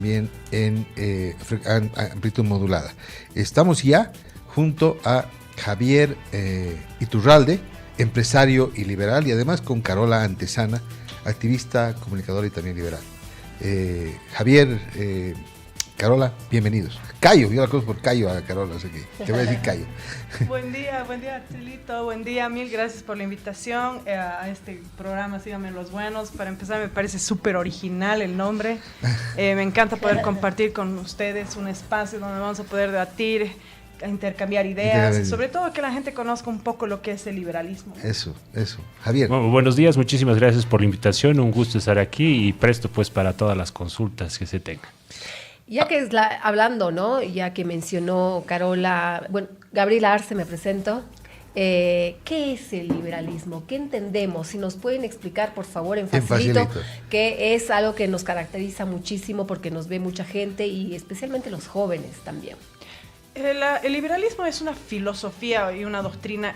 También en amplitud modulada. Estamos ya junto a Javier Iturralde, empresario y liberal, y además con Carola Antesana, activista, comunicadora y también liberal. Javier, Carola, bienvenidos. Cayo, yo la conozco por Cayo a Carola, así que te voy a decir Cayo. Buen día, Arcelito, buen día, mil gracias por la invitación a este programa, Síganme los Buenos. Para empezar, me parece súper original el nombre. Me encanta poder compartir con ustedes un espacio donde vamos a poder debatir, intercambiar ideas, y sobre todo que la gente conozca un poco lo que es el liberalismo. Eso. Javier. Bueno, buenos días, muchísimas gracias por la invitación, un gusto estar aquí y presto pues para todas las consultas que se tengan. Ya que hablando, ¿no? Ya que mencionó Carola, bueno, Gabriela Arce, me presento. ¿Qué es el liberalismo? ¿Qué entendemos? Si nos pueden explicar, por favor, en facilito, que es algo que nos caracteriza muchísimo porque nos ve mucha gente y especialmente los jóvenes también. El liberalismo es una filosofía y una doctrina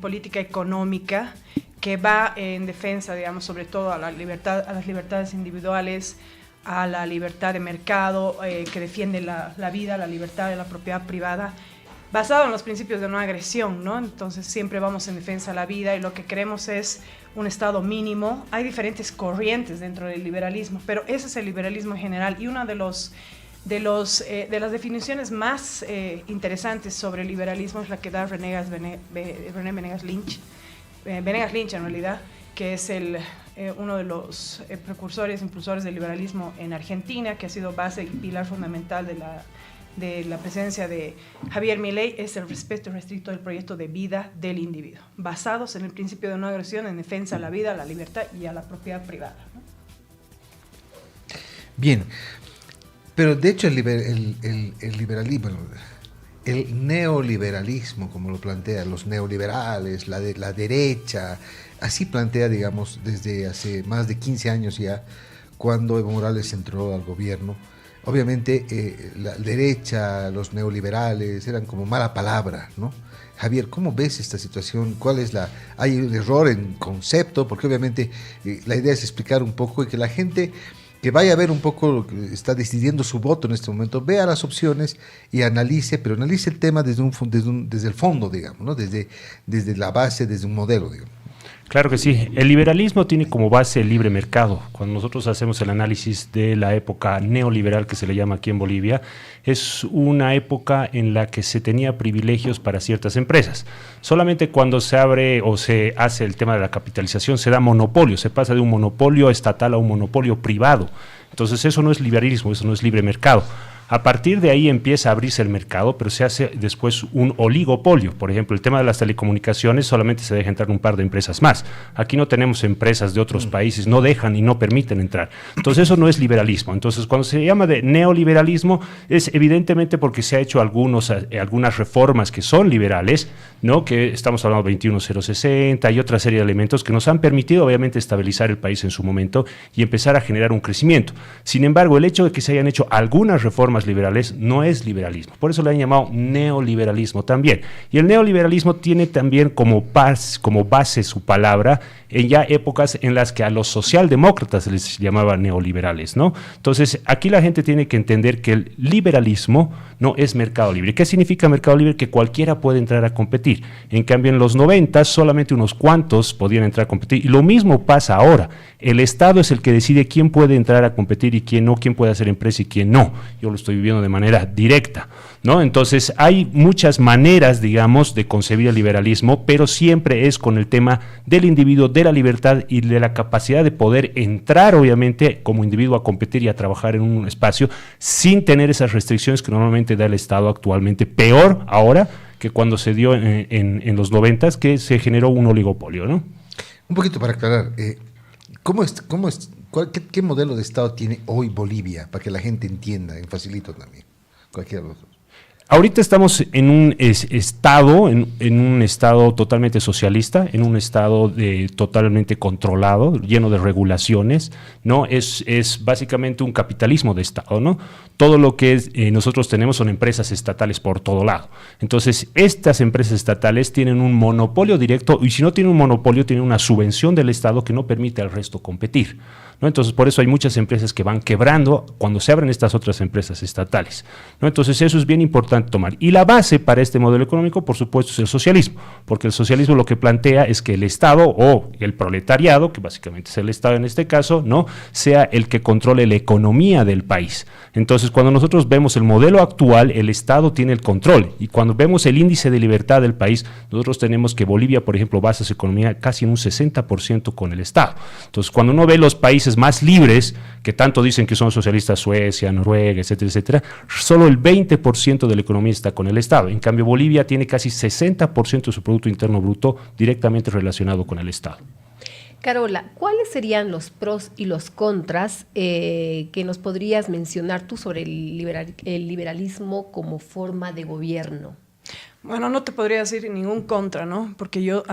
política económica que va en defensa, digamos, sobre todo a las libertades individuales, a la libertad de mercado, que defiende la vida, la libertad de la propiedad privada, basado en los principios de no agresión, ¿no? Entonces siempre vamos en defensa de la vida y lo que queremos es un estado mínimo. Hay diferentes corrientes dentro del liberalismo, pero ese es el liberalismo en general, y una de las definiciones más interesantes sobre el liberalismo es la que da René Venegas Lynch, en realidad, que es uno de los precursores, impulsores del liberalismo en Argentina, que ha sido base y pilar fundamental de la presencia de Javier Milei. Es el respeto restricto del proyecto de vida del individuo, basados en el principio de no agresión, en defensa a la vida, a la libertad y a la propiedad privada, ¿no? Bien, pero de hecho el liberalismo, el neoliberalismo, como lo plantean los neoliberales, la derecha, así plantea, digamos, desde hace más de 15 años ya, cuando Evo Morales entró al gobierno. Obviamente la derecha, los neoliberales, eran como mala palabra, ¿no? Javier, ¿cómo ves esta situación? ¿Hay un error en concepto? Porque obviamente la idea es explicar un poco y que la gente que vaya a ver un poco lo que está decidiendo su voto en este momento, vea las opciones y analice, pero analice el tema desde el fondo, digamos, ¿no? Desde la base, desde un modelo, digamos. Claro que sí. El liberalismo tiene como base el libre mercado. Cuando nosotros hacemos el análisis de la época neoliberal, que se le llama aquí en Bolivia, es una época en la que se tenía privilegios para ciertas empresas. Solamente cuando se abre o se hace el tema de la capitalización se da monopolio, se pasa de un monopolio estatal a un monopolio privado. Entonces eso no es liberalismo, eso no es libre mercado. A partir de ahí empieza a abrirse el mercado, pero se hace después un oligopolio. Por ejemplo, el tema de las telecomunicaciones solamente se deja entrar un par de empresas más. Aquí no tenemos empresas de otros países, no dejan y no permiten entrar. Entonces eso no es liberalismo. Entonces cuando se llama de neoliberalismo es evidentemente porque se ha hecho algunas reformas que son liberales, ¿no? Que estamos hablando de 21060 y otra serie de elementos que nos han permitido obviamente estabilizar el país en su momento y empezar a generar un crecimiento. Sin embargo, el hecho de que se hayan hecho algunas reformas liberales no es liberalismo, por eso le han llamado neoliberalismo también, y el neoliberalismo tiene también como base su palabra en ya épocas en las que a los socialdemócratas les llamaba neoliberales, ¿no? Entonces aquí la gente tiene que entender que el liberalismo no es mercado libre. ¿Qué significa mercado libre? Que cualquiera puede entrar a competir. En cambio en los 90 solamente unos cuantos podían entrar a competir, y lo mismo pasa ahora. El Estado es el que decide quién puede entrar a competir y quién no, quién puede hacer empresa y quién no. Yo lo estoy viviendo de manera directa, ¿no? Entonces hay muchas maneras, digamos, de concebir el liberalismo, pero siempre es con el tema del individuo, de la libertad y de la capacidad de poder entrar, obviamente, como individuo a competir y a trabajar en un espacio sin tener esas restricciones que normalmente da el Estado actualmente. Peor ahora que cuando se dio en los 90s, que se generó un oligopolio, ¿no? Un poquito para aclarar, ¿qué modelo de Estado tiene hoy Bolivia? Para que la gente entienda, en facilito también, cualquiera de los dos. Ahorita estamos en un estado, en un estado totalmente socialista, en un estado totalmente controlado, lleno de regulaciones, ¿no? Es básicamente un capitalismo de estado, ¿no? Todo lo que nosotros tenemos son empresas estatales por todo lado. Entonces, estas empresas estatales tienen un monopolio directo, y si no tienen un monopolio, tienen una subvención del Estado que no permite al resto competir, ¿no? Entonces, por eso hay muchas empresas que van quebrando cuando se abren estas otras empresas estatales, ¿no? Entonces, eso es bien importante tomar. Y la base para este modelo económico, por supuesto, es el socialismo, porque el socialismo lo que plantea es que el Estado o el proletariado, que básicamente es el Estado en este caso, ¿no?, sea el que controle la economía del país. Entonces, cuando nosotros vemos el modelo actual, el Estado tiene el control, y cuando vemos el índice de libertad del país, nosotros tenemos que Bolivia, por ejemplo, basa su economía casi en un 60% con el Estado. Entonces, cuando uno ve los países más libres, que tanto dicen que son socialistas, Suecia, Noruega, etcétera, etcétera, solo el 20% de la economía está con el Estado. En cambio, Bolivia tiene casi 60% de su Producto Interno Bruto directamente relacionado con el Estado. Carola, ¿cuáles serían los pros y los contras que nos podrías mencionar tú sobre el liberalismo como forma de gobierno? Bueno, no te podría decir ningún contra, ¿no? Porque yo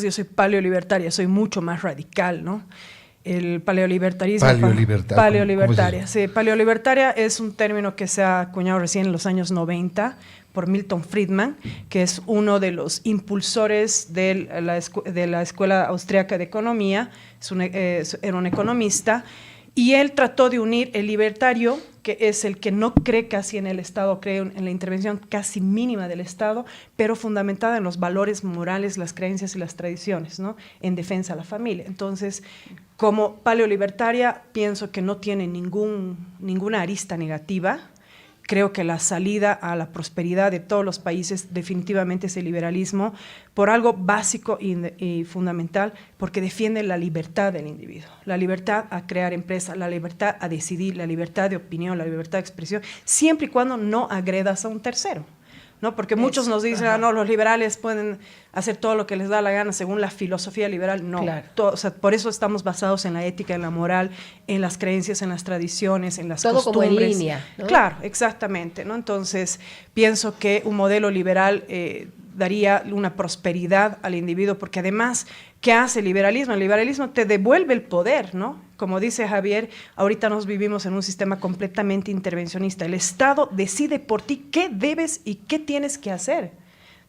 soy paleolibertaria, soy mucho más radical, ¿no? El paleolibertarismo. Paleolibertaria. Sí, paleolibertaria es un término que se ha acuñado recién en los años 90 por Milton Friedman, que es uno de los impulsores de la Escuela Austriaca de Economía, era un economista, y él trató de unir el libertario, que es el que no cree casi en el Estado, cree en la intervención casi mínima del Estado, pero fundamentada en los valores morales, las creencias y las tradiciones, ¿no?, en defensa de la familia. Entonces, como paleolibertaria, pienso que no tiene ninguna arista negativa. Creo que la salida a la prosperidad de todos los países definitivamente es el liberalismo, por algo básico y fundamental, porque defiende la libertad del individuo, la libertad a crear empresas, la libertad a decidir, la libertad de opinión, la libertad de expresión, siempre y cuando no agredas a un tercero, ¿no? Porque muchos nos dicen, no, los liberales pueden hacer todo lo que les da la gana según la filosofía liberal. No, claro. O sea, por eso estamos basados en la ética, en la moral, en las creencias, en las tradiciones, en las costumbres. Todo como en línea, ¿no? Claro, exactamente, ¿no? Entonces, pienso que un modelo liberal daría una prosperidad al individuo, porque además, ¿qué hace el liberalismo? El liberalismo te devuelve el poder, ¿no? Como dice Javier, ahorita nos vivimos en un sistema completamente intervencionista. El Estado decide por ti qué debes y qué tienes que hacer.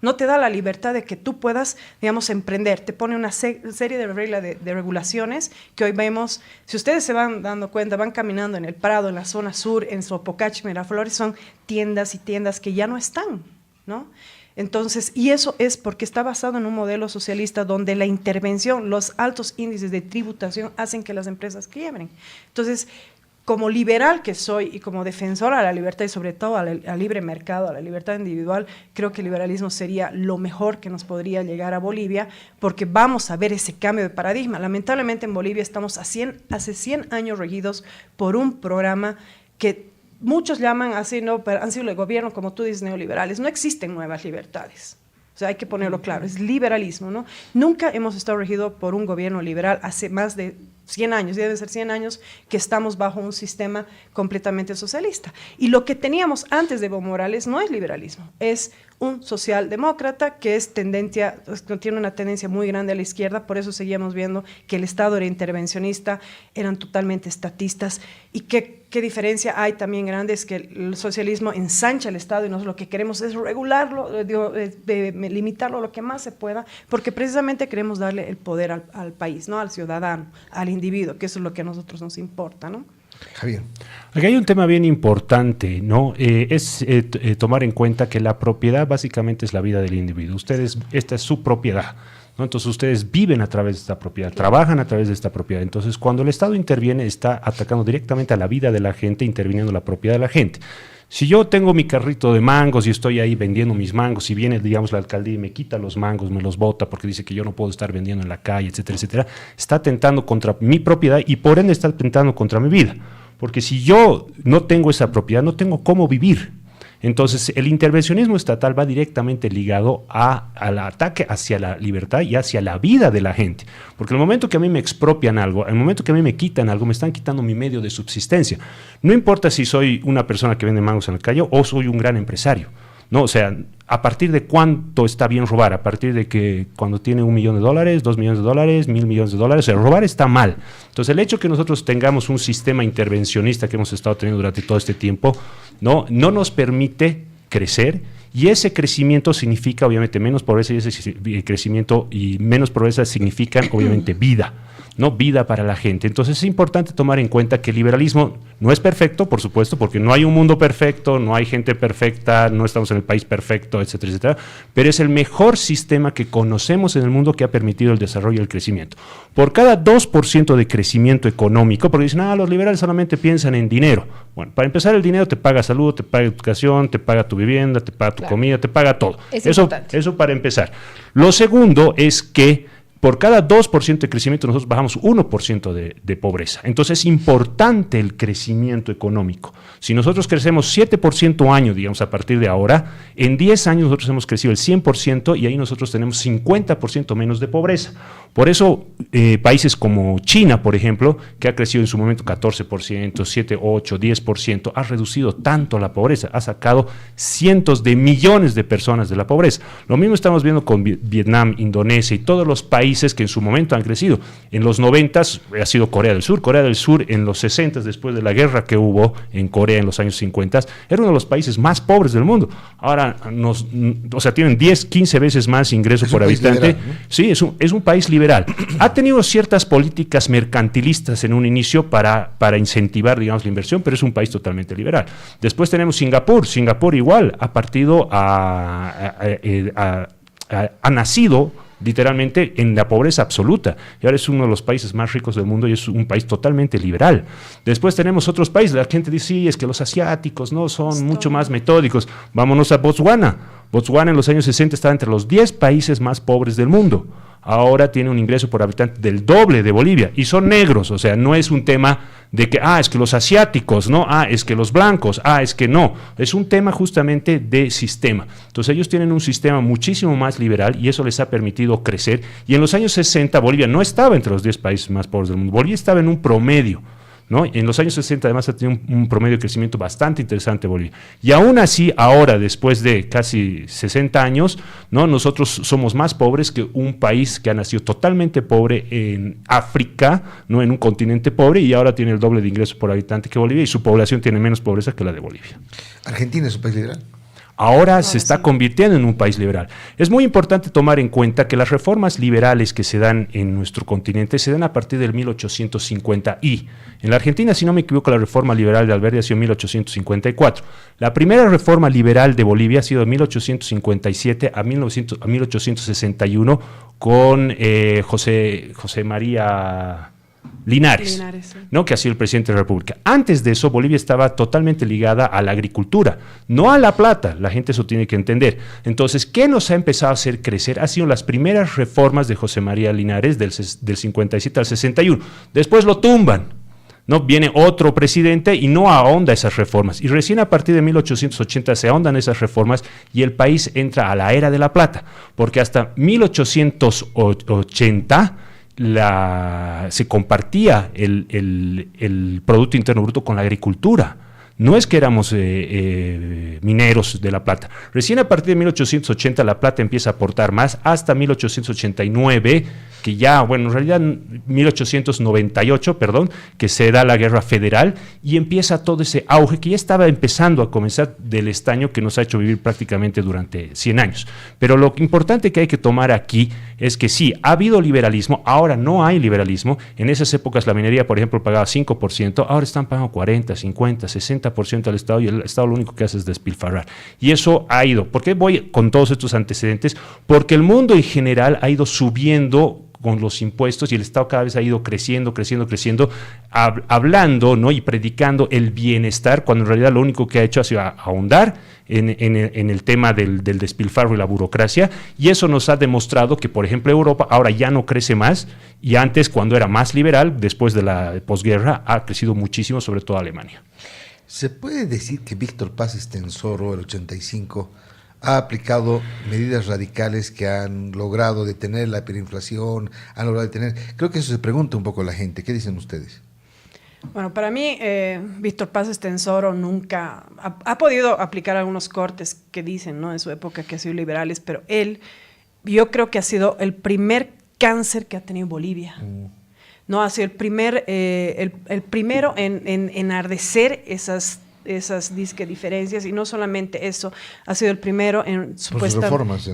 No te da la libertad de que tú puedas, digamos, emprender. Te pone una serie de reglas, de regulaciones que hoy vemos. Si ustedes se van dando cuenta, van caminando en el Prado, en la zona sur, en Sopocachi, Miraflores, son tiendas y tiendas que ya no están, ¿no? Entonces, y eso es porque está basado en un modelo socialista donde la intervención, los altos índices de tributación hacen que las empresas quiebren. Entonces, como liberal que soy y como defensora de la libertad y sobre todo al libre mercado, a la libertad individual, creo que el liberalismo sería lo mejor que nos podría llegar a Bolivia, porque vamos a ver ese cambio de paradigma. Lamentablemente en Bolivia estamos hace 100 años regidos por un programa que muchos llaman así, ¿no? Pero han sido el gobierno, como tú dices, neoliberales. No existen nuevas libertades. O sea, hay que ponerlo claro, es liberalismo, ¿no? Nunca hemos estado regidos por un gobierno liberal hace más de 100 años, deben ser 100 años que estamos bajo un sistema completamente socialista. Y lo que teníamos antes de Evo Morales no es liberalismo, es un socialdemócrata que tiene una tendencia muy grande a la izquierda, por eso seguíamos viendo que el Estado era intervencionista, eran totalmente estatistas, y qué diferencia hay también grande es que el socialismo ensancha el Estado y nosotros lo que queremos es regularlo, limitarlo lo que más se pueda, porque precisamente queremos darle el poder al país, ¿no? Al ciudadano, al individuo, que eso es lo que a nosotros nos importa, ¿no? Javier. Aquí hay un tema bien importante, ¿no? Es tomar en cuenta que la propiedad básicamente es la vida del individuo. Esta es su propiedad, ¿no? Entonces ustedes viven a través de esta propiedad, trabajan a través de esta propiedad. Entonces cuando el Estado interviene, está atacando directamente a la vida de la gente, interviniendo la propiedad de la gente. Si yo tengo mi carrito de mangos y estoy ahí vendiendo mis mangos y viene, digamos, la alcaldía y me quita los mangos, me los bota porque dice que yo no puedo estar vendiendo en la calle, etcétera, etcétera, está atentando contra mi propiedad y por ende está atentando contra mi vida. Porque si yo no tengo esa propiedad, no tengo cómo vivir. Entonces, el intervencionismo estatal va directamente ligado al ataque hacia la libertad y hacia la vida de la gente. Porque el momento que a mí me expropian algo, el momento que a mí me quitan algo, me están quitando mi medio de subsistencia. No importa si soy una persona que vende mangos en la calle o soy un gran empresario. ¿no? O sea, ¿a partir de cuánto está bien robar? A partir de que cuando tiene $1 millón, $2 millones, $1.000 millones, o sea, robar está mal. Entonces, el hecho que nosotros tengamos un sistema intervencionista que hemos estado teniendo durante todo este tiempo, no nos permite crecer, y ese crecimiento significa obviamente menos pobreza, y ese crecimiento y menos pobreza significan obviamente vida, ¿no? Vida para la gente. Entonces es importante tomar en cuenta que el liberalismo no es perfecto, por supuesto, porque no hay un mundo perfecto, no hay gente perfecta, no estamos en el país perfecto, etcétera, etcétera, pero es el mejor sistema que conocemos en el mundo que ha permitido el desarrollo y el crecimiento. Por cada 2% de crecimiento económico, porque dicen, los liberales solamente piensan en dinero. Bueno, para empezar, el dinero te paga salud, te paga educación, te paga tu vivienda, te paga tu comida, te paga todo. Eso para empezar. Lo segundo es que por cada 2% de crecimiento nosotros bajamos 1% de pobreza. Entonces es importante el crecimiento económico. Si nosotros crecemos 7% año, digamos, a partir de ahora, en 10 años nosotros hemos crecido el 100% y ahí nosotros tenemos 50% menos de pobreza. Por eso países como China, por ejemplo, que ha crecido en su momento 14%, 7, 8, 10%, ha reducido tanto la pobreza, ha sacado cientos de millones de personas de la pobreza. Lo mismo estamos viendo con Vietnam, Indonesia y todos los países que en su momento han crecido. En los 90 ha sido Corea del Sur. Corea del Sur en los 60, después de la guerra que hubo en Corea en los años 50, era uno de los países más pobres del mundo. Ahora, tienen 10, 15 veces más ingreso por habitante. Liberal, ¿no? Sí, es un país liberal. Ha tenido ciertas políticas mercantilistas en un inicio para incentivar, digamos, la inversión, pero es un país totalmente liberal. Después tenemos Singapur. Singapur igual ha nacido literalmente en la pobreza absoluta, y ahora es uno de los países más ricos del mundo y es un país totalmente liberal. Después tenemos otros países, la gente dice, sí, es que los asiáticos no son mucho más metódicos. Vámonos a Botswana. Botswana en los años 60 estaba entre los 10 países más pobres del mundo. Ahora tiene un ingreso por habitante del doble de Bolivia, y son negros, o sea, no es un tema de que, es que los asiáticos, no, es que los blancos, es que no, es un tema justamente de sistema. Entonces ellos tienen un sistema muchísimo más liberal y eso les ha permitido crecer, y en los años 60 Bolivia no estaba entre los 10 países más pobres del mundo, Bolivia estaba en un promedio, ¿no? En los años 60 además ha tenido un promedio de crecimiento bastante interesante Bolivia. Y aún así, ahora, después de casi 60 años, ¿no? Nosotros somos más pobres que un país que ha nacido totalmente pobre en África, ¿no? En un continente pobre, y ahora tiene el doble de ingresos por habitante que Bolivia, y su población tiene menos pobreza que la de Bolivia. ¿Argentina es un país liberal? Ahora se está convirtiendo en un país liberal. Es muy importante tomar en cuenta que las reformas liberales que se dan en nuestro continente se dan a partir del 1850 y en la Argentina, si no me equivoco, la reforma liberal de Alberdi ha sido en 1854. La primera reforma liberal de Bolivia ha sido de 1857 a 1861 con José María Linares, sí, ¿no? Que ha sido el presidente de la República. Antes de eso, Bolivia estaba totalmente ligada a la agricultura, no a la plata. La gente eso tiene que entender. Entonces, ¿qué nos ha empezado a hacer crecer? Han sido las primeras reformas de José María Linares del 57 al 61. Después lo tumban, ¿no? Viene otro presidente y no ahonda esas reformas. Y recién a partir de 1880 se ahondan esas reformas y el país entra a la era de la plata, porque hasta 1880 se compartía el Producto Interno Bruto con la agricultura. No es que éramos mineros de la plata. Recién a partir de 1880 la plata empieza a aportar más, hasta 1889, que ya, bueno, en realidad 1898, perdón, que se da la Guerra Federal y empieza todo ese auge que ya estaba empezando a comenzar del estaño que nos ha hecho vivir prácticamente durante 100 años. Pero lo importante que hay que tomar aquí es que sí, ha habido liberalismo, ahora no hay liberalismo. En esas épocas la minería, por ejemplo, pagaba 5%, ahora están pagando 40, 50, 60% al Estado, y el Estado lo único que hace es despilfarrar. Y eso ha ido. ¿Por qué voy con todos estos antecedentes? Porque el mundo en general ha ido subiendo con los impuestos y el Estado cada vez ha ido creciendo, hablando, ¿no? Y predicando el bienestar, cuando en realidad lo único que ha hecho ha sido ahondar en el tema del despilfarro y la burocracia, y eso nos ha demostrado que, por ejemplo, Europa ahora ya no crece más, y antes, cuando era más liberal, después de la posguerra, ha crecido muchísimo, sobre todo Alemania. ¿Se puede decir que Víctor Paz Estenssoro, el 85, ha aplicado medidas radicales que han logrado detener la hiperinflación, han logrado detener? Creo que eso se pregunta un poco la gente. ¿Qué dicen ustedes? Bueno, para mí, Víctor Paz Estenssoro nunca ha podido aplicar algunos cortes que dicen, ¿no?, en su época que ha sido liberales, pero él, yo creo que ha sido el primer cáncer que ha tenido Bolivia. No, ha sido el primero en enardecer esas disque diferencias, y no solamente eso, ha sido el primero en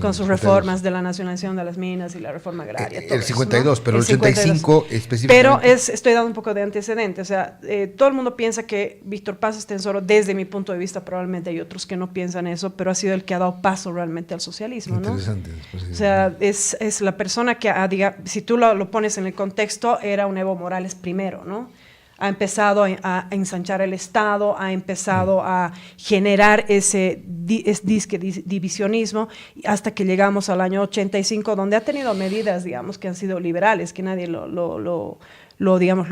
con sus reformas de la nacionalización de las minas y la reforma agraria. El 52, ¿no? Pero el 85 específicamente. Pero estoy dando un poco de antecedente, o sea, todo el mundo piensa que Víctor Paz Estenssoro, desde mi punto de vista, probablemente hay otros que no piensan eso, pero ha sido el que ha dado paso realmente al socialismo, ¿no? Interesante. O sea, es la persona que, si tú lo pones en el contexto, era un Evo Morales primero, ¿no? Ha empezado a ensanchar el Estado, ha empezado a generar ese divisionismo, hasta que llegamos al año 85, donde ha tenido medidas, digamos, que han sido liberales, que nadie lo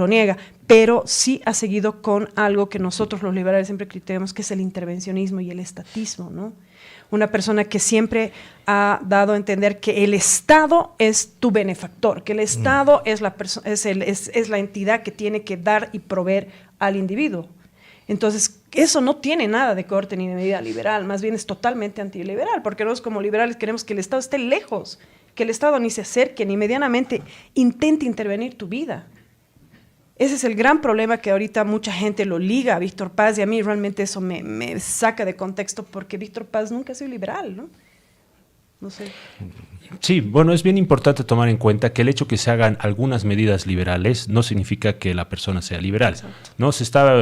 niega, pero sí ha seguido con algo que nosotros los liberales siempre criticamos, que es el intervencionismo y el estatismo, ¿no? Una persona que siempre ha dado a entender que el Estado es tu benefactor, que el Estado es la entidad que tiene que dar y proveer al individuo. Entonces, eso no tiene nada de corte ni de medida liberal, más bien es totalmente antiliberal, porque nosotros como liberales queremos que el Estado esté lejos, que el Estado ni se acerque, ni medianamente intente intervenir tu vida. Ese es el gran problema, que ahorita mucha gente lo liga a Víctor Paz, y a mí realmente eso me saca de contexto, porque Víctor Paz nunca ha sido liberal, ¿no? No sé. Sí, bueno, es bien importante tomar en cuenta que el hecho que se hagan algunas medidas liberales no significa que la persona sea liberal. Exacto. ¿No? Se está,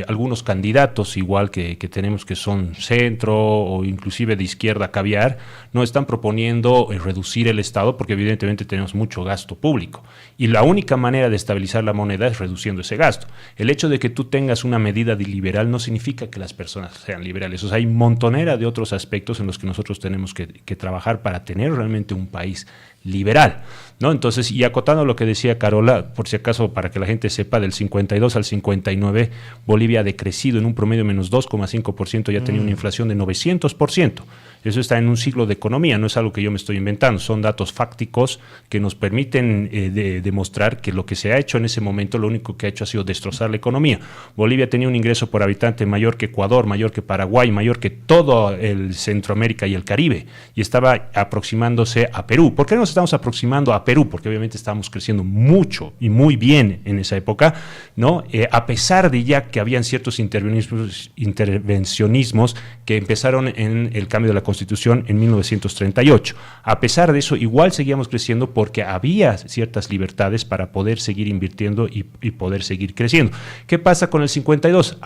algunos candidatos, igual que tenemos, que son centro o inclusive de izquierda caviar, no están proponiendo reducir el Estado, porque evidentemente tenemos mucho gasto público. Y la única manera de estabilizar la moneda es reduciendo ese gasto. El hecho de que tú tengas una medida de liberal no significa que las personas sean liberales. O sea, hay montonera de otros aspectos en los que nosotros tenemos que trabajar para tener realmente un país liberal, ¿no? Entonces, y acotando lo que decía Carola, por si acaso, para que la gente sepa, del 52 al 59, Bolivia ha decrecido en un promedio menos 2,5%, y ha tenido una inflación de 900%. Eso está en un siglo de economía, no es algo que yo me estoy inventando, son datos fácticos que nos permiten demostrar que lo que se ha hecho en ese momento, lo único que ha hecho ha sido destrozar la economía. Bolivia tenía un ingreso por habitante mayor que Ecuador, mayor que Paraguay, mayor que todo el Centroamérica y el Caribe, y estaba aproximándose a Perú. ¿Por qué nos estamos aproximando a Perú? Porque obviamente estábamos creciendo mucho y muy bien en esa época, ¿no? A pesar de ya que habían ciertos intervencionismos que empezaron en el cambio de la Constitución en 1938. A pesar de eso, igual seguíamos creciendo, porque había ciertas libertades para poder seguir invirtiendo y poder seguir creciendo. ¿Qué pasa con el 52?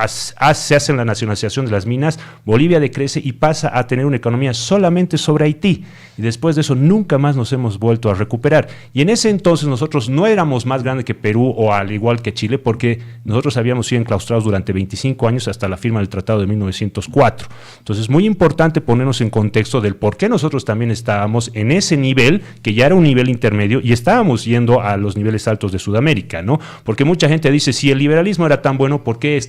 Se hace la nacionalización de las minas, Bolivia decrece y pasa a tener una economía solamente sobre Haití, y después de eso nunca más nos hemos vuelto a recuperar. Y en ese entonces nosotros no éramos más grandes que Perú, o al igual que Chile, porque nosotros habíamos sido enclaustrados durante 25 años hasta la firma del Tratado de 1904. Entonces, muy importante ponernos en contexto del por qué nosotros también estábamos en ese nivel, que ya era un nivel intermedio, y estábamos yendo a los niveles altos de Sudamérica, ¿no? Porque mucha gente dice, si el liberalismo era tan bueno, ¿por qué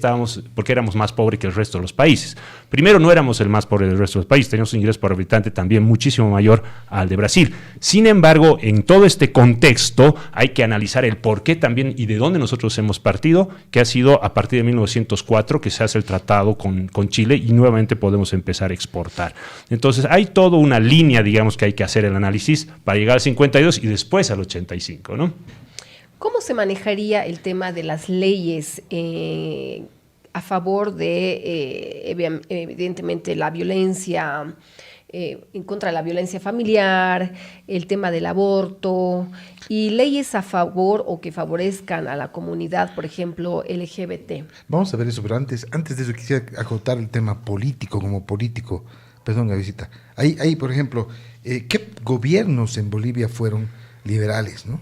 éramos más pobres que el resto de los países? Primero, no éramos el más pobre del resto de los países, teníamos un ingreso por habitante también muchísimo mayor al de Brasil. Sin embargo, en todo este contexto hay que analizar el por qué también y de dónde nosotros hemos partido, que ha sido a partir de 1904 que se hace el tratado con Chile, y nuevamente podemos empezar a exportar. Entonces, hay toda una línea, digamos, que hay que hacer el análisis para llegar al 52 y después al 85, ¿no? ¿Cómo se manejaría el tema de las leyes a favor de, evidentemente, la violencia, en contra de la violencia familiar, el tema del aborto, y leyes a favor o que favorezcan a la comunidad, por ejemplo, LGBT? Vamos a ver eso, pero antes de eso quisiera acotar el tema político como político. Perdón, Gavisita. Ahí, por ejemplo, ¿qué gobiernos en Bolivia fueron liberales, no?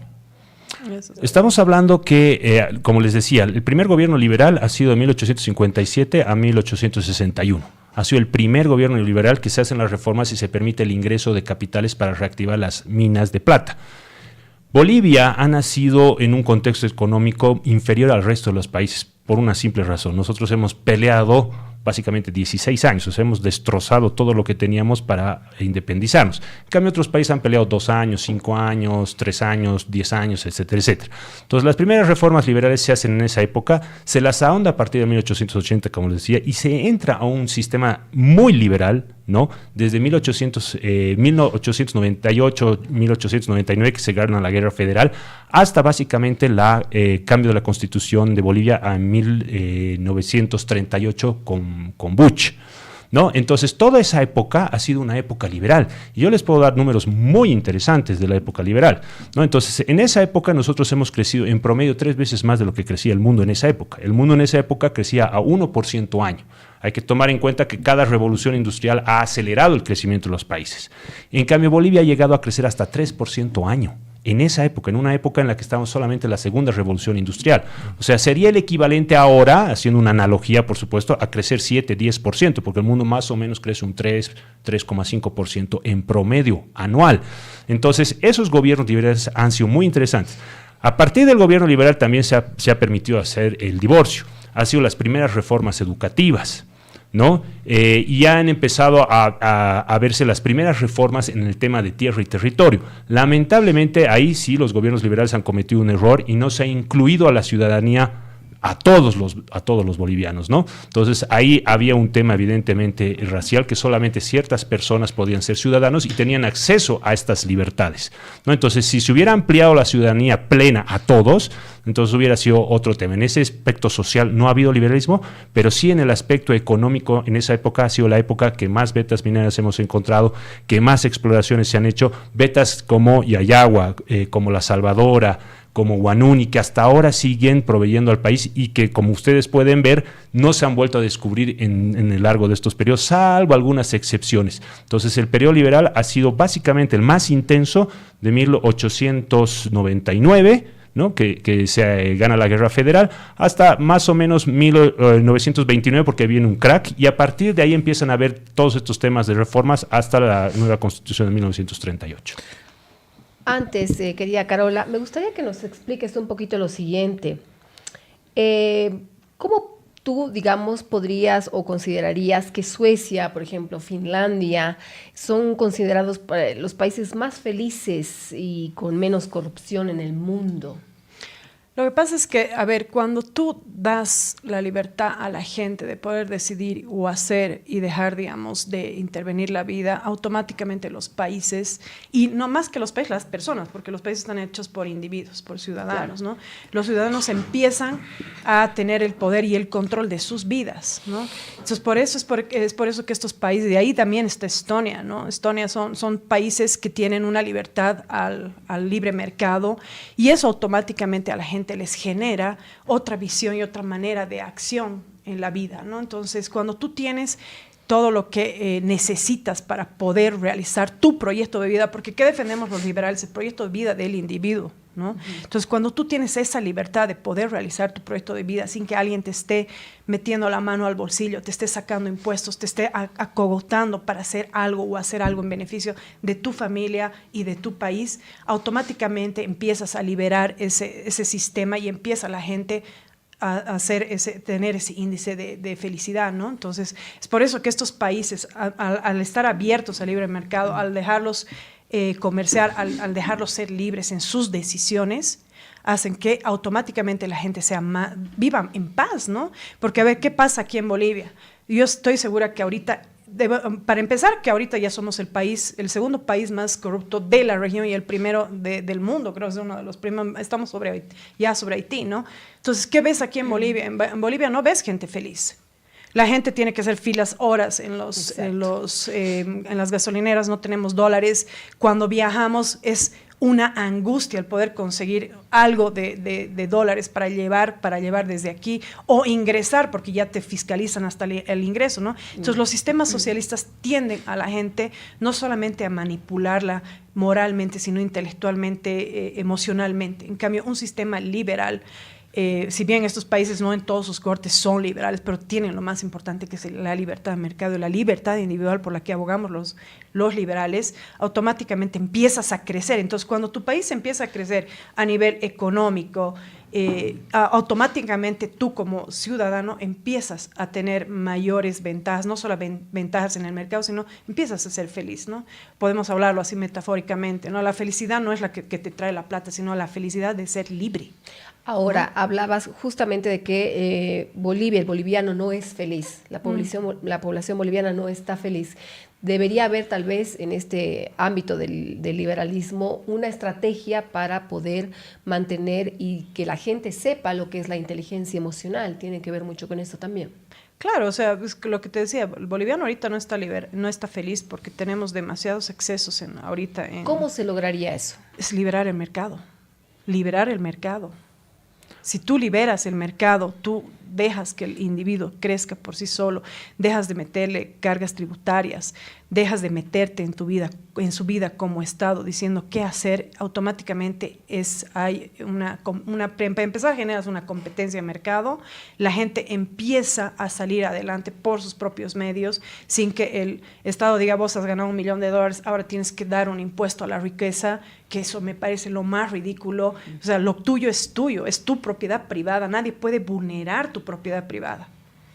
Estamos hablando que, como les decía, el primer gobierno liberal ha sido de 1857 a 1861. Ha sido el primer gobierno liberal que se hacen las reformas y se permite el ingreso de capitales para reactivar las minas de plata. Bolivia ha nacido en un contexto económico inferior al resto de los países por una simple razón. Nosotros hemos peleado básicamente 16 años, o sea, hemos destrozado todo lo que teníamos para independizarnos. En cambio, otros países han peleado 2 años, 5 años, 3 años, 10 años, etcétera, etcétera. Entonces, las primeras reformas liberales se hacen en esa época, se las ahonda a partir de 1880, como les decía, y se entra a un sistema muy liberal, ¿no? Desde 1898, 1899, que se gana la Guerra Federal, hasta básicamente el cambio de la Constitución de Bolivia a 1938 con Bush, ¿no? Entonces, toda esa época ha sido una época liberal. Y yo les puedo dar números muy interesantes de la época liberal, ¿no? Entonces, en esa época nosotros hemos crecido en promedio 3 veces más de lo que crecía el mundo en esa época. El mundo en esa época crecía a 1% año. Hay que tomar en cuenta que cada revolución industrial ha acelerado el crecimiento de los países. En cambio, Bolivia ha llegado a crecer hasta 3% año. En esa época, en una época en la que estamos solamente en la segunda revolución industrial. O sea, sería el equivalente ahora, haciendo una analogía, por supuesto, a crecer 7-10%, porque el mundo más o menos crece un 3,5% en promedio anual. Entonces, esos gobiernos liberales han sido muy interesantes. A partir del gobierno liberal también se ha permitido hacer el divorcio. Han sido las primeras reformas educativas, ¿no? Y ya han empezado a verse las primeras reformas en el tema de tierra y territorio. Lamentablemente, ahí sí los gobiernos liberales han cometido un error y no se ha incluido a la ciudadanía, a todos los bolivianos, ¿no? Entonces, ahí había un tema evidentemente racial, que solamente ciertas personas podían ser ciudadanos y tenían acceso a estas libertades, ¿no? Entonces, si se hubiera ampliado la ciudadanía plena a todos, entonces hubiera sido otro tema. En ese aspecto social no ha habido liberalismo, pero sí en el aspecto económico, en esa época ha sido la época que más vetas mineras hemos encontrado, que más exploraciones se han hecho, vetas como Yayagua, como La Salvadora, como Guanuni, que hasta ahora siguen proveyendo al país y que, como ustedes pueden ver, no se han vuelto a descubrir en el largo de estos periodos, salvo algunas excepciones. Entonces, el periodo liberal ha sido básicamente el más intenso de 1899, ¿no? que se gana la Guerra Federal, hasta más o menos 1929, porque viene un crack, y a partir de ahí empiezan a haber todos estos temas de reformas hasta la nueva Constitución de 1938. Antes, querida Carola, me gustaría que nos expliques un poquito lo siguiente. ¿Cómo tú, digamos, podrías o considerarías que Suecia, por ejemplo, Finlandia, son considerados los países más felices y con menos corrupción en el mundo? Lo que pasa es que, a ver, cuando tú das la libertad a la gente de poder decidir o hacer y dejar, digamos, de intervenir la vida, automáticamente los países, y no más que los países, las personas, porque los países están hechos por individuos, por ciudadanos, ¿no? Los ciudadanos empiezan a tener el poder y el control de sus vidas, ¿no? Entonces, es por eso que estos países, de ahí también está Estonia, ¿no? Estonia son países que tienen una libertad al libre mercado, y eso automáticamente a la gente les genera otra visión y otra manera de acción en la vida, ¿no? Entonces, cuando tú tienes todo lo que necesitas para poder realizar tu proyecto de vida, porque ¿qué defendemos los liberales? El proyecto de vida del individuo, ¿no? Entonces, cuando tú tienes esa libertad de poder realizar tu proyecto de vida sin que alguien te esté metiendo la mano al bolsillo, te esté sacando impuestos, te esté acogotando para hacer algo o hacer algo en beneficio de tu familia y de tu país, automáticamente empiezas a liberar ese sistema y empieza la gente a tener ese índice de felicidad, ¿no? Entonces, es por eso que estos países, al estar abiertos al libre mercado, al dejarlos comerciar, al dejarlos ser libres en sus decisiones, hacen que automáticamente la gente viva en paz, ¿no? Porque, a ver, ¿qué pasa aquí en Bolivia? Yo estoy segura que ahorita, para empezar, que ahorita ya somos el segundo país más corrupto de la región y el primero del mundo, creo que es uno de los primeros, estamos sobre Haití, ¿no? Entonces, ¿qué ves aquí en Bolivia? En Bolivia no ves gente feliz. La gente tiene que hacer filas horas en las gasolineras, no tenemos dólares. Cuando viajamos es una angustia el poder conseguir algo de dólares para llevar desde aquí o ingresar, porque ya te fiscalizan hasta el ingreso, ¿no? Entonces, los sistemas socialistas tienden a la gente no solamente a manipularla moralmente, sino intelectualmente, emocionalmente. En cambio, un sistema liberal, si bien estos países no en todos sus cortes son liberales, pero tienen lo más importante, que es la libertad de mercado y la libertad individual por la que abogamos los liberales, automáticamente empiezas a crecer. Entonces, cuando tu país empieza a crecer a nivel económico automáticamente tú como ciudadano empiezas a tener mayores ventajas, no solo ventajas en el mercado, sino empiezas a ser feliz, ¿no? Podemos hablarlo así metafóricamente, ¿no? La felicidad no es la que te trae la plata, sino la felicidad de ser libre. Ahora, hablabas justamente de que Bolivia, el boliviano no es feliz, la población boliviana no está feliz. Debería haber tal vez en este ámbito del liberalismo una estrategia para poder mantener y que la gente sepa lo que es la inteligencia emocional. Tiene que ver mucho con esto también. Claro, o sea, es lo que te decía, el boliviano ahorita no está feliz porque tenemos demasiados excesos ahorita. ¿Cómo se lograría eso? Es liberar el mercado. Si tú liberas el mercado, tú dejas que el individuo crezca por sí solo, dejas de meterle cargas tributarias, dejas de meterte en su vida como Estado, diciendo qué hacer, automáticamente para empezar generas una competencia de mercado, la gente empieza a salir adelante por sus propios medios, sin que el Estado diga, vos has ganado $1 millón, ahora tienes que dar un impuesto a la riqueza, que eso me parece lo más ridículo. O sea, lo tuyo, es tu propiedad privada, nadie puede vulnerar tu propiedad privada,